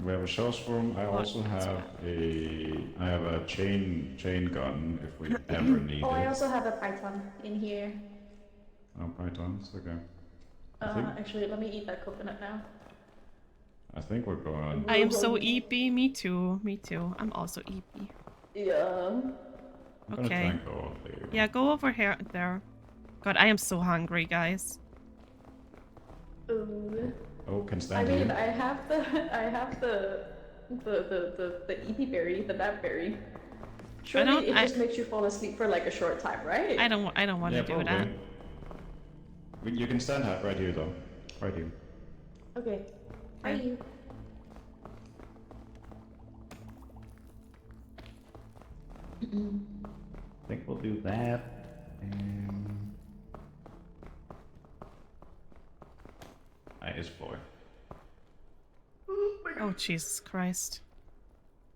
We have a shells room. I also have a chain gun if we ever need Oh, I it. also have a python in here. Oh, pythons. Okay. I think- Actually, let me eat that coconut now. I think we're going. I am so eepy. Me too. Me too. I'm also eepy. Yeah. I'm gonna try Okay. and go over there. Yeah, go over here. There. God, I am so hungry, guys. Ooh. Oh, can I stand mean, here. I have the eepy berry, the bad berry. Surely it just makes you fall asleep for like a short time, right? I don't want to Yeah, do that. probably. You can stand right here though. Right here. Okay. Are Okay. you? I think we'll do that. Nice boy. Oh, Jesus Christ.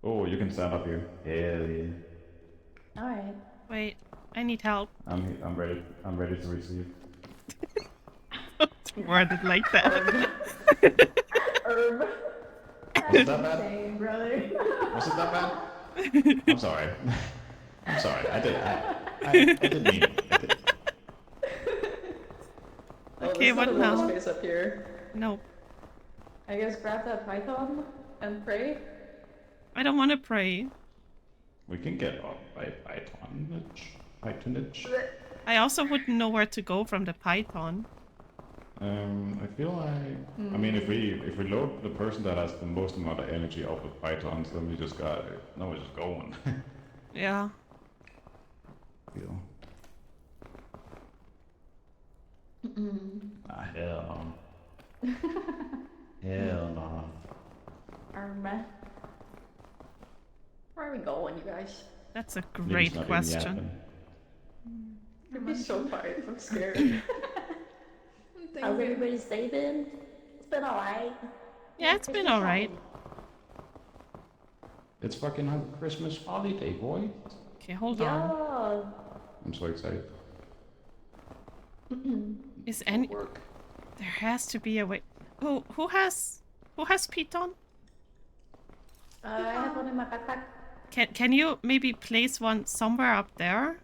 Oh, you can stand up here. Hell yeah. Alright. Wait, I need help. I'm ready. I'm ready to receive. Don't word it like that. Herb. Was it that bad? Same, brother. Was it that bad? I'm sorry. I'm sorry. I didn't mean it. I did. Okay, what There's not a lot now? of space up here. No, I guess grab that python and pray. I don't want to pray. We can get up by Pythonage. I also wouldn't know where to go from the python. I feel like I mean if we load the person that has the most amount of energy out of pythons, then we just got it. No, we're just going. Yeah. Feel. Ah, hell no. Hell no. Where are we going, you guys? That's a Maybe great it's not even question. yapping. I'm be so tired. I'm scared. How's everybody's day been? It's been alright. Yeah, it's been alright. It's fucking Christmas holiday, boy. Okay, hold on. Yeah. I'm so excited. Is any... Work. There has to be a way... Who has Python? I have one in my backpack. Can you maybe place one somewhere up there?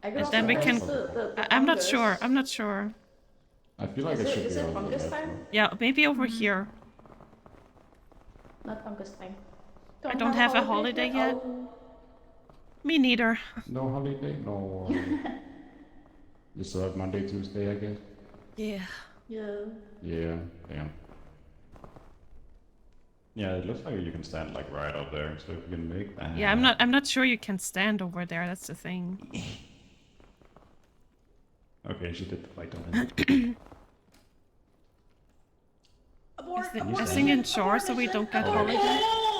I can And also then we place can... the I'm not fungus. sure. I'm not sure. I feel like Is it it- should is be it on the fungus left time? one. Yeah, maybe over here. Not fungus time. I don't have a holiday yet. Oh. Me neither. No holiday? No. You still have Monday, Tuesday, I guess? Yeah. Yeah. Yeah, damn. Yeah, it looks like you can stand like right up there, so if you can make that. Yeah, I'm not sure you can stand over there. That's the thing. Okay, she did the fight on I sing in shore so we don't get holiday.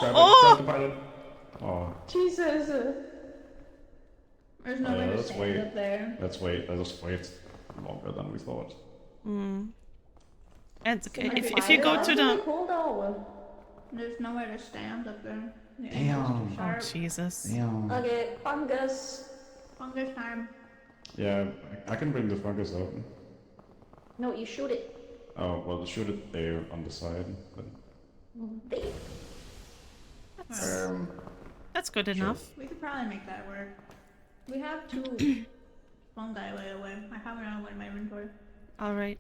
Grab Oh! the pilot. Oh, Jesus. There's nowhere to let's stand wait. up there. let's wait longer than we thought. Mm. And Might if be you go fire. to That's the... really cool though. There's nowhere to stand up there. The Damn. angle's too Oh, sharp. Jesus. Damn. Okay, fungus. Fungus time. Yeah, I can bring the fungus up. No, you shoot it. Oh, well, shoot it there on the side. But, There. That's good enough. We could probably make that work. We have 2 fungi way away. I have another one in my inventory. Alright.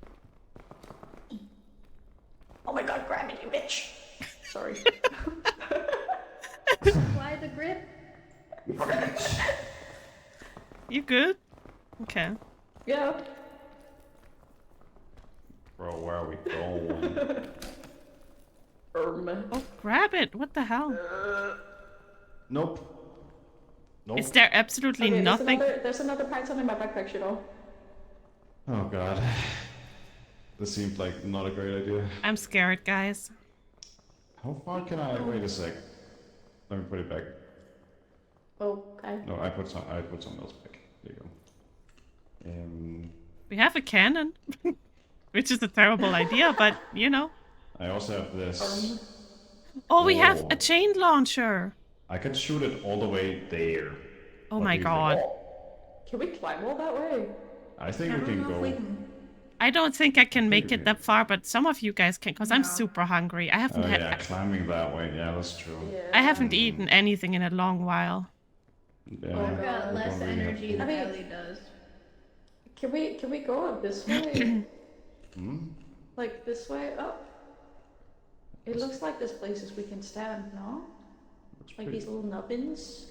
Oh my god, grab it, you bitch. Sorry. Why the grip? You good? Okay. Yeah. bro, where are we going? Oh, grab it! What the hell? Nope. Nope. Is there absolutely Okay, nothing? There's another python in my backpack, you know. Oh god. This seems like not a great idea. I'm scared, guys. How far can I... Wait a sec. Let me put it back. Okay. No, I put something else back. There you go. We have a cannon. Which is a terrible idea, but, you know. I also have this. Oh, we have Oh. a chain launcher. I could shoot it all the way there. Oh What my do you god. think? Can we climb all that way? I think I we don't can know if go. we can. I don't think I can make it Okay. that far, but some of you guys can, because I'm No. super hungry. I haven't Oh had... yeah, climbing that way. Yeah, that's true. Yeah. I haven't eaten anything in a long while. Yeah, I've got we less don't really have energy to- than I mean- Ellie does. Can we go up this way? Hmm? Like this way up? It looks like there's places we can stand, no? Looks Like pretty- these little nubbins.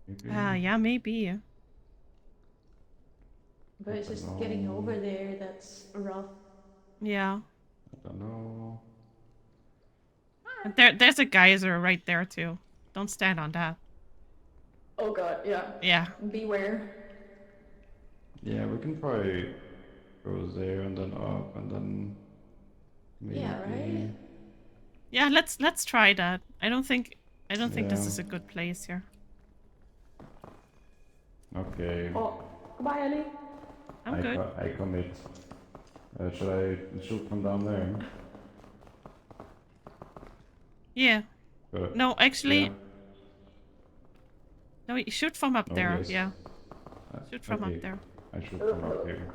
maybe. Yeah, maybe. But it's just getting over there that's rough. Yeah. I don't know. And there's a geyser right there, too. Don't stand on that. Oh god, yeah. Yeah. Beware. Yeah, we can probably go there and then up and then maybe. Yeah, right? Yeah, let's try that. I don't think this Yeah. is a good place here. Okay. Oh, goodbye, Ellie. I'm good. I commit. Should I shoot from down there? Yeah. No, actually, Yeah. no, you shoot from up Oh, there. yes. Yeah, shoot from okay. up there. I should come up here.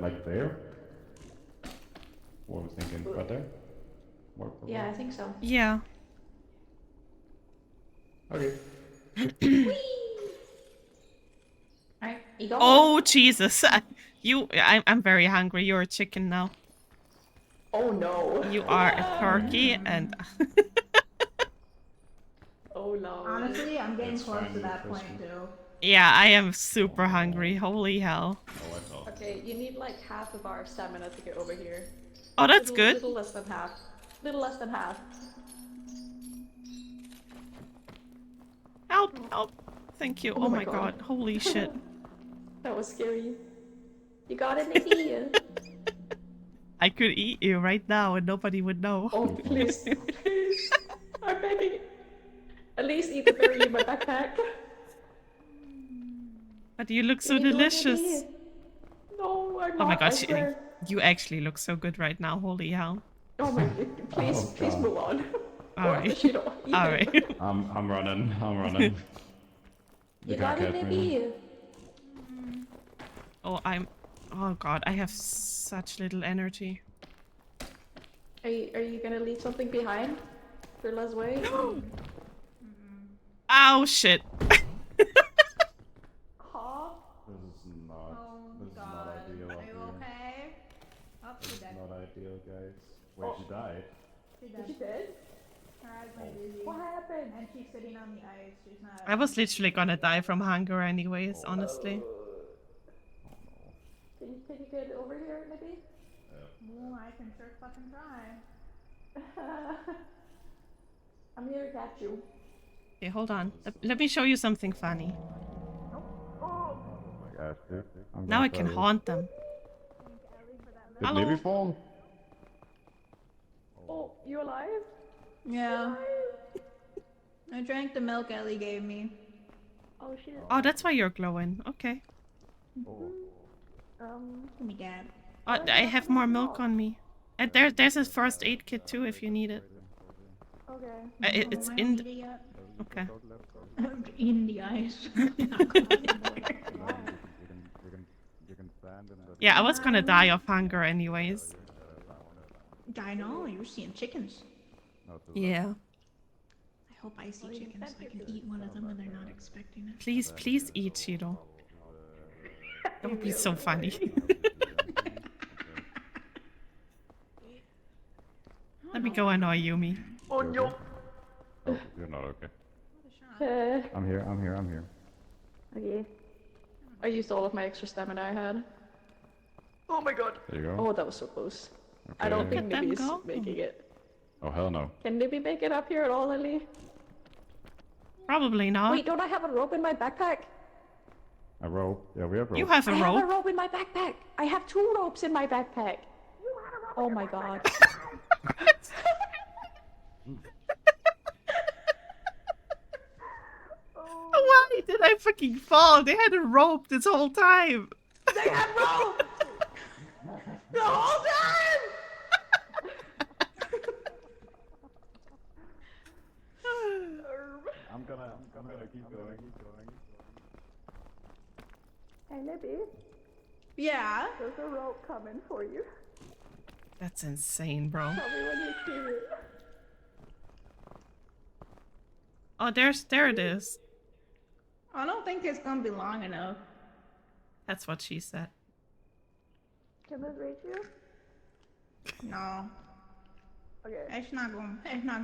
Like there? What was thinking? Right there? More Yeah, I think so. Yeah. Okay. Alright, you go. Oh Jesus! I'm very hungry. You're a chicken now. Oh no. You are a turkey, and Oh no. Honestly, I'm getting It's close to finally that point Christmas. too. yeah, I am super hungry. Holy hell! Oh, I know. Okay, you need like half of our stamina to get over here. Oh, that's little, good. Little less than half. Little less than half. Help! Help! Thank you. Oh Oh my my God. god! Holy shit! That was scary. You got it, maybe? I could eat you right now, and nobody would know. Oh, please. Please. I'm begging. At least eat the berry in my backpack. But you look so Can you do it, delicious. maybe? No, I'm not. Oh my I god! swear. You actually look so good right now. Holy hell! Oh my, please, Oh, please God. move on. Alright. You don't eat Alright. it. I'm running. I'm running. You can't got it, catch me. maybe? Oh god, I have such little energy. Are you gonna leave something behind? For Les Way? Ow, shit. Huh? This is not. Oh This is god. not ideal Are up you here. okay? Oh, she's dead. Not ideal, guys. Wait, she died. She's Is she dead. dead? Her eyes went dizzy. What happened? And she's sitting on the ice. She's not. I was literally gonna die from hunger anyways, honestly. Can you get over here, maybe? Oh, I can sure fucking try. I'm here to catch you. Okay, hold on. Let me show you something funny. Oh my gosh, dude. I'm Now gonna I can throw haunt them. Did Hello? Libby fall? Oh, you alive? Yeah. I drank the milk Ellie gave me. Oh shit. Oh, that's why you're glowing. Okay. Give me that. Oh, I have more milk on me. And there's a first aid kit too if you need it. Okay. It's I in. don't need it yet. Okay. I'm in the ice. You can stand in the. Yeah, I was gonna die of hunger anyways. I know, you're seeing chickens. Yeah. I hope I see chickens so I can eat one of them when they're not expecting it. Please, please eat, Shiro. That would be so funny. Let me go annoy Yumi. Oh no. Oh, you're not okay. Uh, I'm here. I'm here. I'm here. okay. I used all of my extra stamina I had. Oh my god. There you go. Oh, that was so close. Okay. I don't think Let them Nibby's go. making it. Oh hell no. Can Nibby make it up here at all, Lily? Probably not. Wait, don't I have a rope in my backpack? A rope. Yeah, we have rope. You have a I have a rope. rope in my backpack. I have 2 ropes in my backpack. Oh my god. Why did I fucking fall? They had a rope this whole time. They had rope! The whole time! I'm gonna keep going. Hey, Nibby, Yeah. there's a rope coming for you. That's insane, bro. Tell me when you see it. Oh, there it is. I don't think it's gonna be long enough. That's what she said. Can this reach you? No. Okay. It's not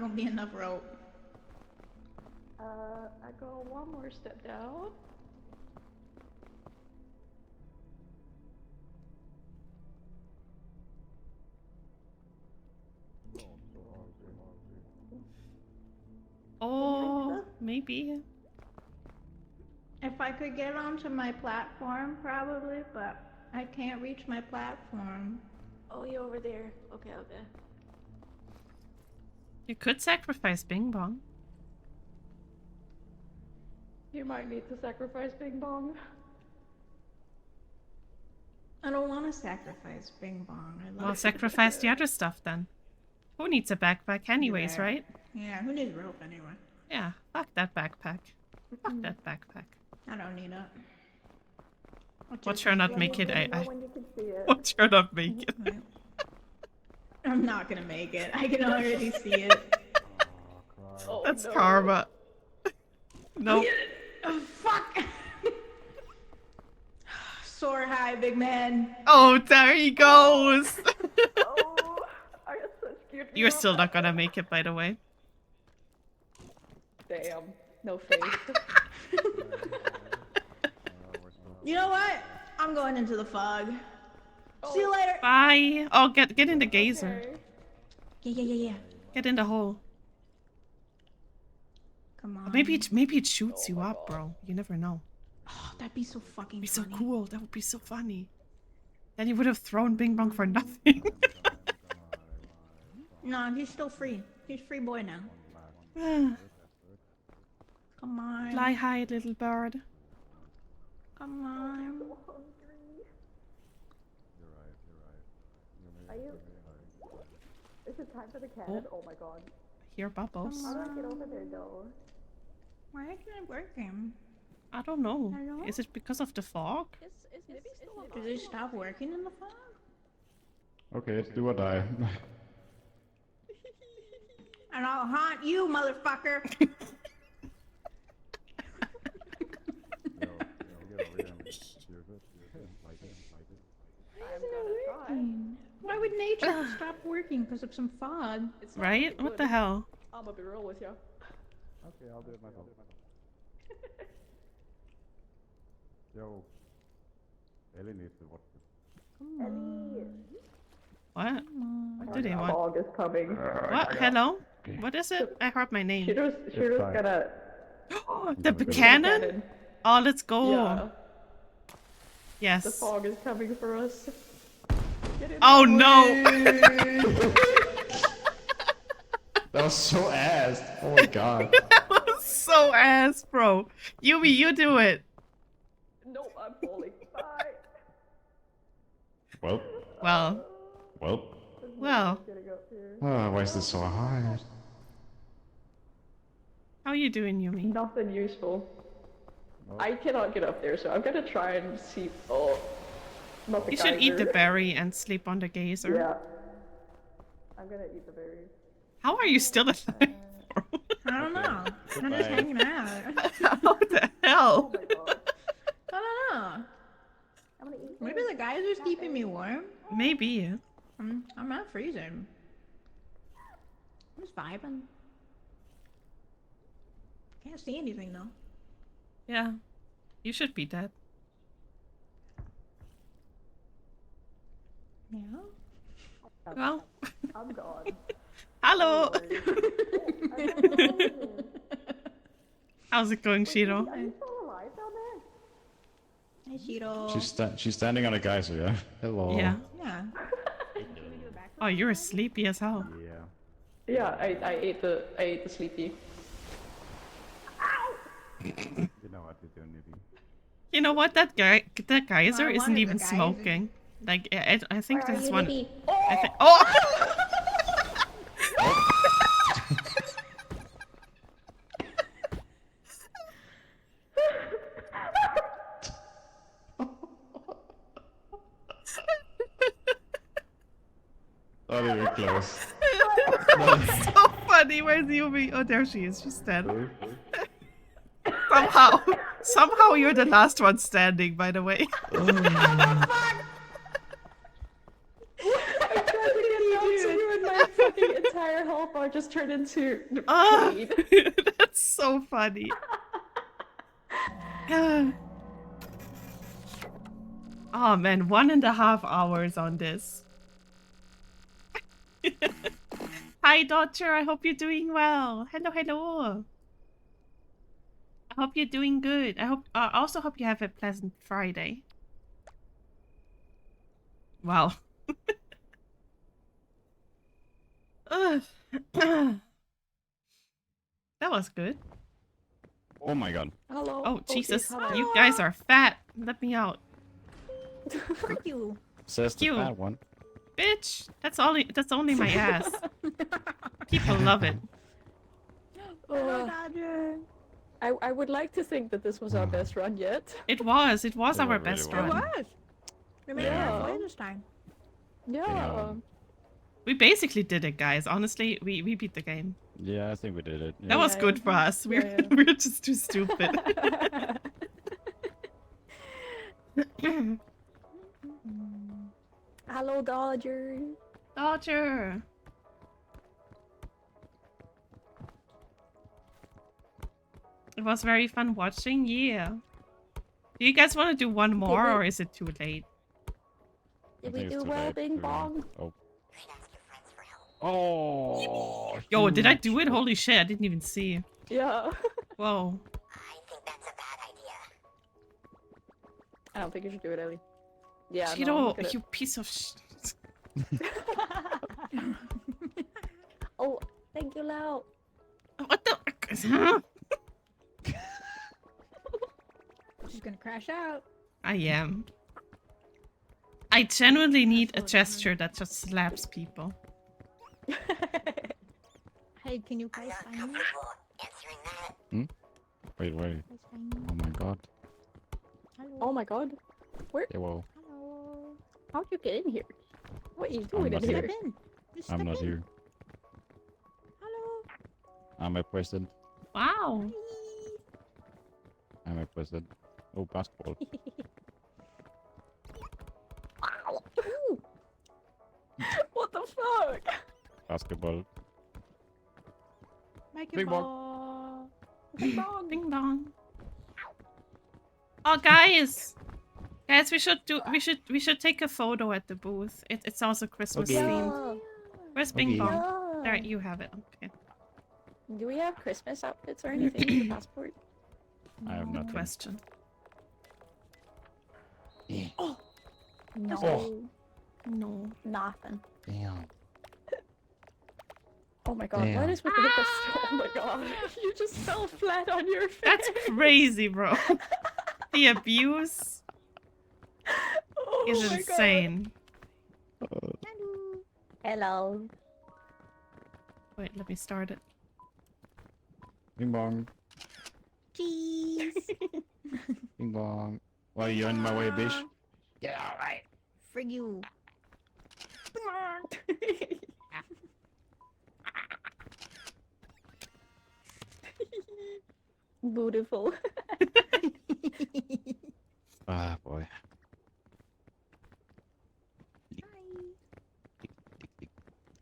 gonna be enough rope. I go one more step down. Oh, maybe. If I could get onto my platform, probably, but I can't reach my platform. Oh, you over there. Okay, okay. You could sacrifice Bing Bong. You might need to sacrifice Bing Bong. I don't want to sacrifice Bing Bong. I love Well, it. sacrifice the other stuff then. Who needs a backpack anyways, Yeah. right? Yeah, who needs rope anyway? Yeah, fuck that backpack. Fuck that backpack. I don't need it. Watch her not make it. Let me know when you can see it. Watch her not make it. I'm I'm not gonna make it. I can already see it. Oh, That's no. karma. Nope. Oh, fuck! Soar high, big man. Oh, there he goes. Oh, I got so scared. You're still not gonna make it, by the way. Damn. No faith. You know what? I'm going into the fog. See you later. Bye. Oh, get in the gazer. Okay. Yeah. Get in the hole. Come on. Maybe it shoots you up, bro. You never know. Oh, that'd be so fucking Be so funny. cool. That would be so funny. Then you would have thrown Bing Bong for nothing. No, he's still free. He's free boy now. Come on. Fly high, little bird. Come on. Are you? Is it time for the cannon? Oh my god. Hear bubbles. How do I get over there though? Why isn't it working? I don't know. Hello? Is it because of the fog? Is maybe still Did they stop working in the fog? Okay, it's do or die. And I'll haunt you, motherfucker. Why would nature stop working because of some fog? It's not Right? really What good. the hell? I'm gonna be real with you. Okay, I'll do it myself. Yo, Ellie needs to watch this. What? What do they want? Fog is coming. What? Hello? What is it? I heard my name. Shiroo's fine. gonna. The cannon? Oh, let's go. Yeah. The Yes. fog is coming for us. Get in Oh the no! That was so ass. Oh my god. That was so ass, bro. Yumi, you do it. No, I'm falling. Bye. Well. Well. Getting up here. Why is this so hard? How are you doing, Yumi? Nothing useful. I cannot get up there, so I'm gonna try and see. Oh, not the You should eat the geyser. berry and sleep on the gazer. Yeah. I'm gonna eat the berries. How are you still alive? I don't know. I'm just hanging out. How the hell? Oh my god. I don't know. I'm gonna eat. Maybe the geyser's keeping me warm. Maybe. I'm not freezing. I'm just vibing. Can't see anything though. Yeah. You should be dead. Yeah. Well. I'm gone. Hello! I'm How's it going, Shiro? Are you still alive down there? Hi, Shiro. She's standing on a geyser, yeah? Hello. Yeah. Yeah. Oh, you're sleepy as hell. Yeah. Yeah, I ate the sleepy. You know what to do, Nibby. You know what? That geyser I isn't wanted even the geyser. smoking. Like, I think Where are this you, one. Libby? I think. Oh! Not even close. So funny. Where's Yumi? Oh, there she is. She's dead. Ooh. Somehow you're the last one standing, by the way. I tried to get down to you and my fucking entire health bar just turned into Ah, pain. that's so funny. Oh man, 1.5 hours on this. Hi, Dodger. I hope you're doing well. Hello, hello. I hope you're doing good. I also hope you have a pleasant Friday. Wow. Ugh. That was good. Oh my god. Hello. Oh, Jesus. hello. You guys are fat. Let me out. Frick you. Says the Cute. fat one. Bitch. That's only my ass. People love it. Hello, Dodger. I would like to think that this was our best run yet. It was It our really best was. It run. was. We made it Yeah. halfway this time. Yeah. We basically did it, guys. Honestly, we beat the game. Yeah, I think we did it. That was Yeah, good yeah. for us. We're Yeah, yeah. we're just too stupid. Hello, Dodger. Dodger. It was very fun watching. Yeah. Do you guys want to do one more, we- or is it too late? I Did we think it's do too well, late Bing to- Bong? Oh. Oh. Yo, did I do huge. it? Holy shit! I didn't even see. Yeah. Whoa. I don't think you should do it, Ellie. Yeah, no, Cheeto, look at it. you piece of shit. Oh, thank you, Lau. What the? She's gonna crash out. I am. I genuinely need a gesture that just slaps people. Hey, can you guys find me? Wait. Guys find me? Oh my god. Hello. Oh my god. Yeah, well, Hello. How'd you get in here? What are you I'm doing not in here. here? Step in. Just I'm step not in. here. Hello. I'm a president. Wow. I'm a president. Oh, basketball. Wow. What the fuck? Basketball. Make Big it ball. ball. Bing Bong. Ding dong. Oh, guys, we should take a photo at the booth. It's also Christmas Okay. themed. Yeah. Where's Bing Okay. Bong? Yeah. There, you have it. Okay. Do we have Christmas outfits or anything in the passport? I have Good nothing. question. No. Oh. No. Nothing. Damn. Oh my god, what Damn. is with the hippos? Oh my god. You just fell flat on your face. That's crazy, bro. The abuse Oh is my God. insane. Hello. Hello. Wait, let me start it. Bing bong. Cheese. Bing bong. Why are you in my way, bitch? Yeah, alright. Frig you. Beautiful. Ah, boy.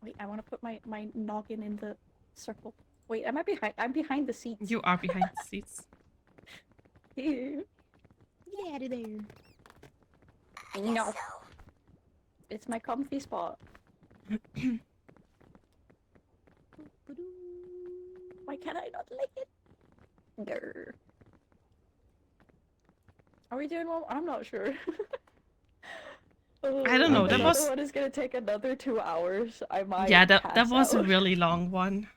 Wait, I want to put my noggin in the circle. Wait, am I behind? I'm behind the seats. You are behind the seats. Ew. Get out of there. No. It's my comfy spot. Why can't I not like it? Grr. Are we doing one? I'm not sure. I don't know, that Another was- one is gonna take another 2 hours. I might. Yeah, that pass was a out. really long one.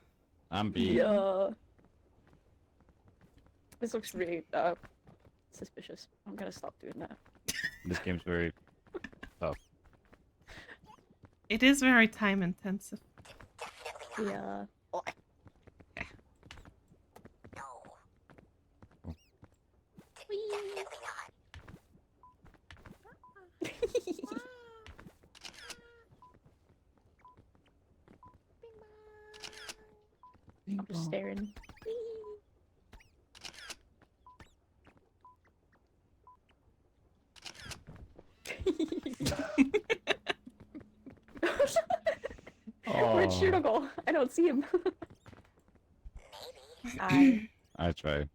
I'm being. Yeah. This looks really suspicious. I'm gonna stop doing that. This game's very tough. It is very time intensive. Yeah. Oh, I'm just staring. Where'd Oh, Shirou go? I don't see him. I try.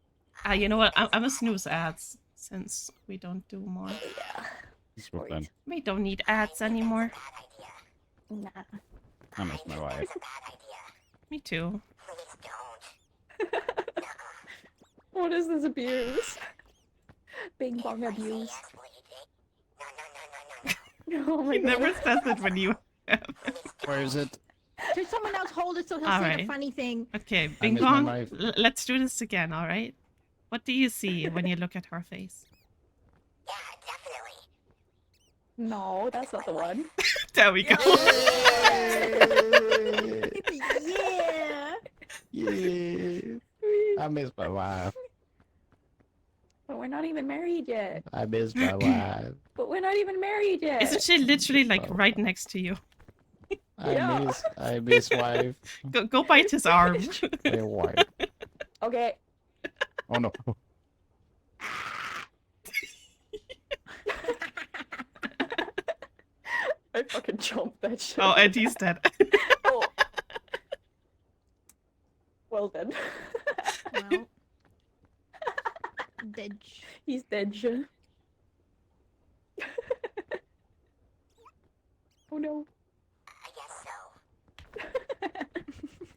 You know what? I'm gonna snooze ads since we don't do more. Yeah. Good plan. We don't need ads anymore. Nah. I miss my wife. Me too. What is this abuse? Bing bong abuse. Oh my He god. never says it when you. Where is it? Should someone else hold it so he'll say Alright. the funny thing? Okay, Bing miss my Bong. wife. Let's do this again, all right? What do you see when you look at her face? No, that's not the one. There we go. Yeah. Yeah. I miss my wife. But we're not even married yet. I miss my wife. But we're not even married yet. Isn't she literally like right next to you? I miss wife. Go bite his arm. My wife. Okay. Oh no. I fucking jumped that shit. Oh, and he's dead. Oh. Well then. Well, dead. He's dead, Jin. Oh no.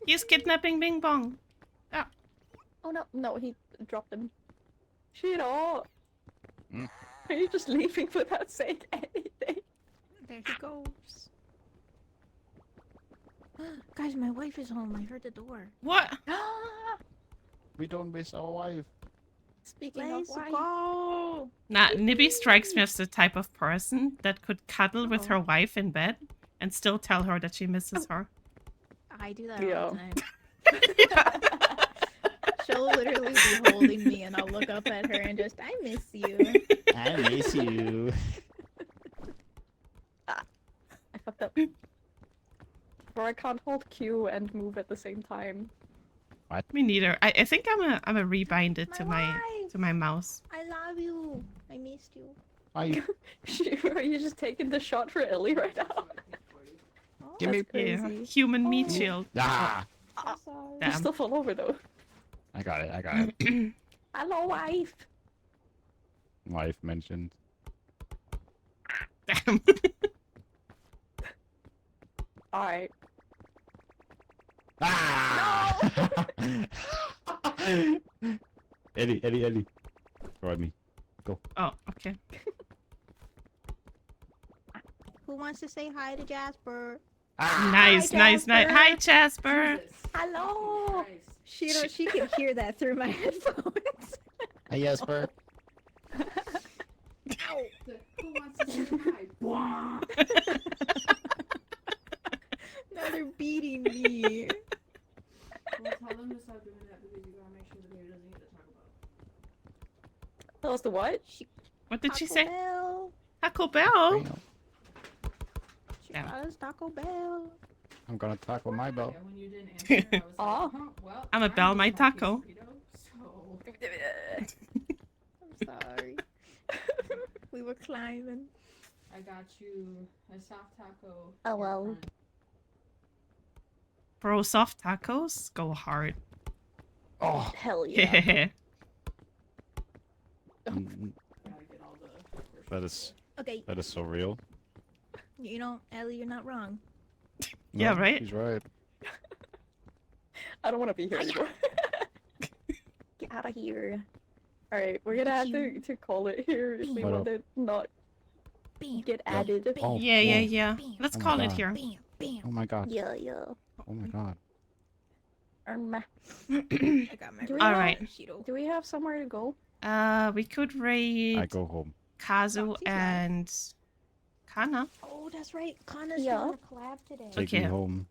He's kidnapping Bing Bong. Oh no. No, he dropped him. Shirou! Mm. Are you just leaving without saying anything? There he goes. Guys, my wife is home. I heard the door. What? We don't miss our wife. Speaking Let's of wife. go. Nah, Nibby strikes me as the type of person that could cuddle with Oh. her wife in bed and still tell her that she misses her. I do that Yeah. all the time. She'll literally be holding me, and I'll look up at her and just, I miss you. I miss you. I fucked up. Or I can't hold Q and move at the same time. Me neither. I think I'm a rebinded to My my mouse. I love you. I missed you. I Are you just taking the shot for Ellie right now? Give me- That's crazy. Human meat Oh. shield. ah. I'm sorry. You Damn. still fall over though. I got it. Hello, wife. Wife mentioned. Damn. Alright. Ah! Eddie. Throw at me. Oh, okay. Who wants to say hi to Jasper? Ah! Nice. Hi, Jasper. Hello. She can hear that through my headphones. Hey, Jesper. Who wants to say hi? Now they're beating me. Well, tell them to stop doing that because you gotta make sure the baby doesn't get to talk about. Tell us the what? What did she Taco say? Bell. Taco Bell? She Yeah. brought us Taco Bell. I'm gonna tackle my bell. And when you didn't answer, I was Aw. like, huh, well, I'ma bell my just want taco. quesadilla, so I'm sorry. We were climbing. I got you a soft taco. Oh, in well. front. Bro, soft tacos go hard. Oh. Hell yeah. Yeah. Mm, Gotta get all the that is Okay, so real. you know, Ellie, you're not wrong. Yeah, No, right? He's right. I don't want to be here anymore. Get out of here. Alright, we're gonna have to call it here if we What want up? to not Bam, get added. Oh, Yeah. whoa. Let's Oh my call it God. here. bam, bam. Oh my god. Yeah. Oh my god. I got my Do we All have- right. Cheeto. Do we have somewhere to go? We could raid I go home. Kazu Foxy's and Kana. Oh, that's right. Kanna's Yeah. doing a collab today. Take Okay. me home.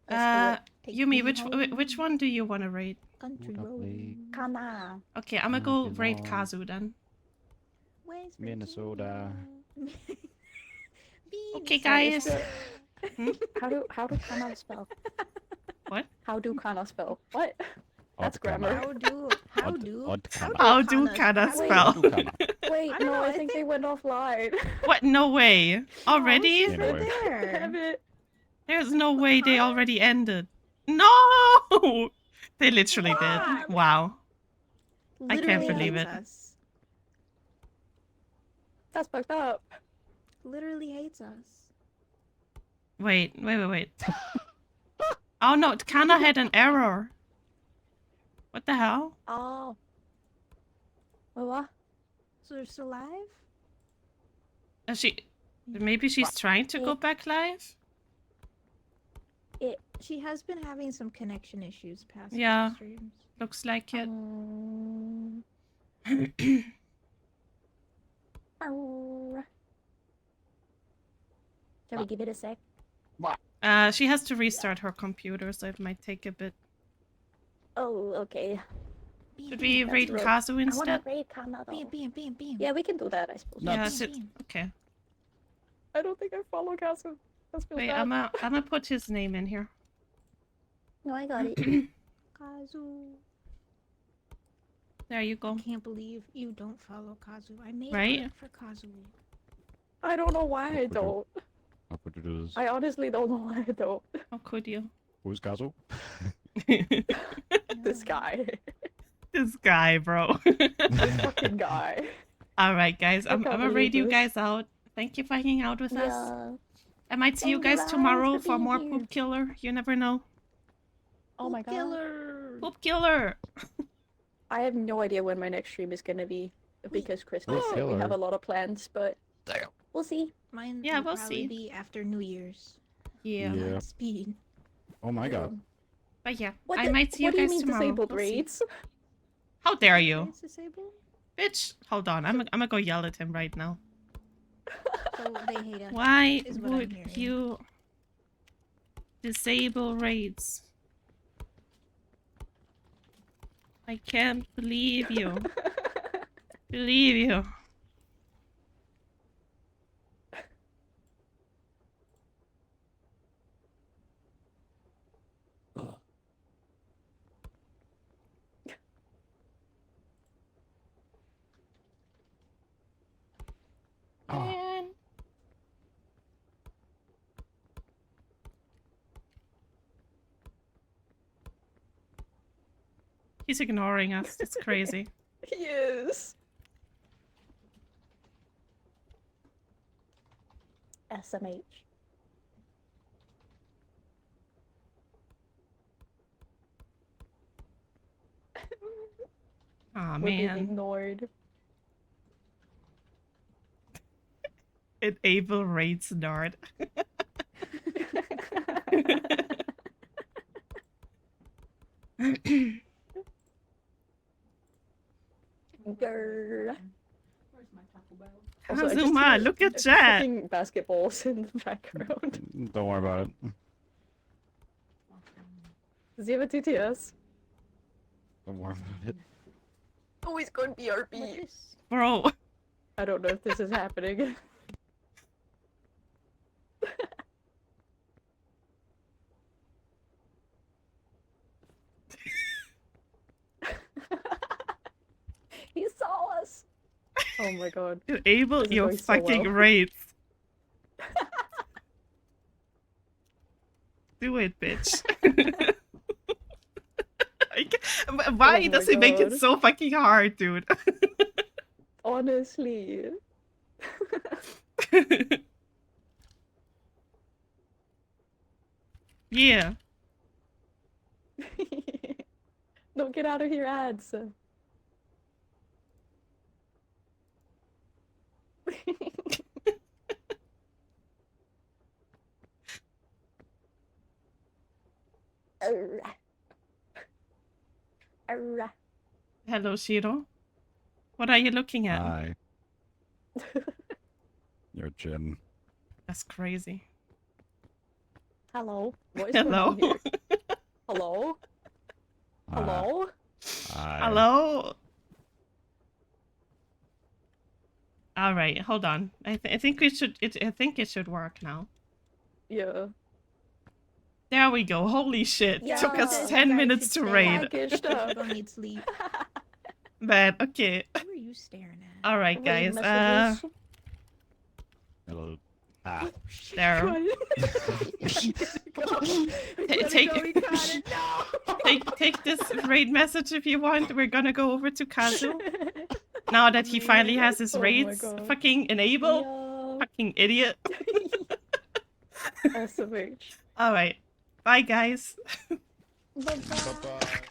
Take Yumi, me which home, one do you want to raid? country Would I road. play- Kana. Okay, I'm gonna Oh, go raid belong. Kazu then. West Minnesota. Virginia. Okay, Minnesota. guys. How do Kana spell? What? How do Kana spell? What? That's Odd Kana. grammar. Odd Kana. How do Kana Wait. spell? Odd Kana. Wait, I don't no, know, I I think they went offline. What? No way. Already? Yeah, no way. Damn it. There's no way they already ended. No! They literally did. Wow. I can't Literally believe hates it. us. That's fucked up. Literally hates us. Wait. Oh no, Kana had an error. What the hell? Oh. What? So they're still alive? Maybe she's trying to go back live? She has been having some connection issues past couple Yeah. streams. Looks like it. Shall we give it a sec? She has to restart her computer, so it might take a bit. Oh, okay. Should we That's raid rough. Kazu I want instead? to raid Kana though. Bam. Yeah, we can do that, I suppose. No. Yeah, Nuts. okay. I don't think I follow Kazu. That's feel Wait, bad. I'm gonna put his name in here. No, I got it. Kazu. There you I go. can't believe you don't follow Kazu. I made Right? art for Kazu. I don't know why I What would you- don't. How could you do this? I honestly don't know why I don't. How could you? Who's Gazo? This guy. This guy, bro. This fucking guy. Alright, guys. I'm can't gonna believe read you this. guys out. Thank you for hanging out with us. Yeah. I might see you guys Congrats tomorrow for for being more here. Poop Killer. You never know. Oh my god. Killer. Poop Killer! I have no idea when my next stream is gonna be because Christmas Oh. and we have Killer. a lot of plans, but we'll see. Mine Yeah, will we'll probably see. be after New Year's. Yeah. Yeah. Speed. Oh my god. But yeah, What I the- might see you what do guys you mean tomorrow. disabled We'll see. rates? How dare you? It's disabled? Bitch, hold on. I'm gonna go yell at him right now. So they hate us. Why is what I'm would hearing. you disable raids? I can't believe you. Believe you. Oh. Man. He's ignoring us. It's crazy. He is. SMH. Aw, We're being man. ignored. Enable raids Nard. Grr. Where's my Taco Bell? Also, I just Kazuma, hear look at that. fucking basketballs in the background. Don't worry about it. Does he have a TTS? Don't worry about it. Oh, he's going BRB. Bro. I don't know if this is happening. He saw us. Oh my god. Enable This is your going so fucking well. raids. Do it, bitch. Why Oh does my he make it God. so fucking hard, dude? Honestly. Yeah. Don't get out of here, ads. Arrah. Arrah. Hello, Shiro. What are you looking at? Hi. Your chin. That's crazy. Hello. What is going Hello. on here? Hello? Hi. Hello? Hi. Hello. All right, hold on. I think we should. I think it should work now. Yeah. There we go. Holy shit! Yeah. Took us You 10 guys minutes should to stay raid. Packaged I up. don't need sleep. But okay. What were you staring at? All right, Raid guys. messages. Hello. Ah. There. Take take this raid message if you want. We're gonna go over to Kazu now that he finally has his Oh my raids. God. Fucking enable. Yeah. Fucking idiot. SMH. All right. Bye, guys. Bye-bye. Bye-bye.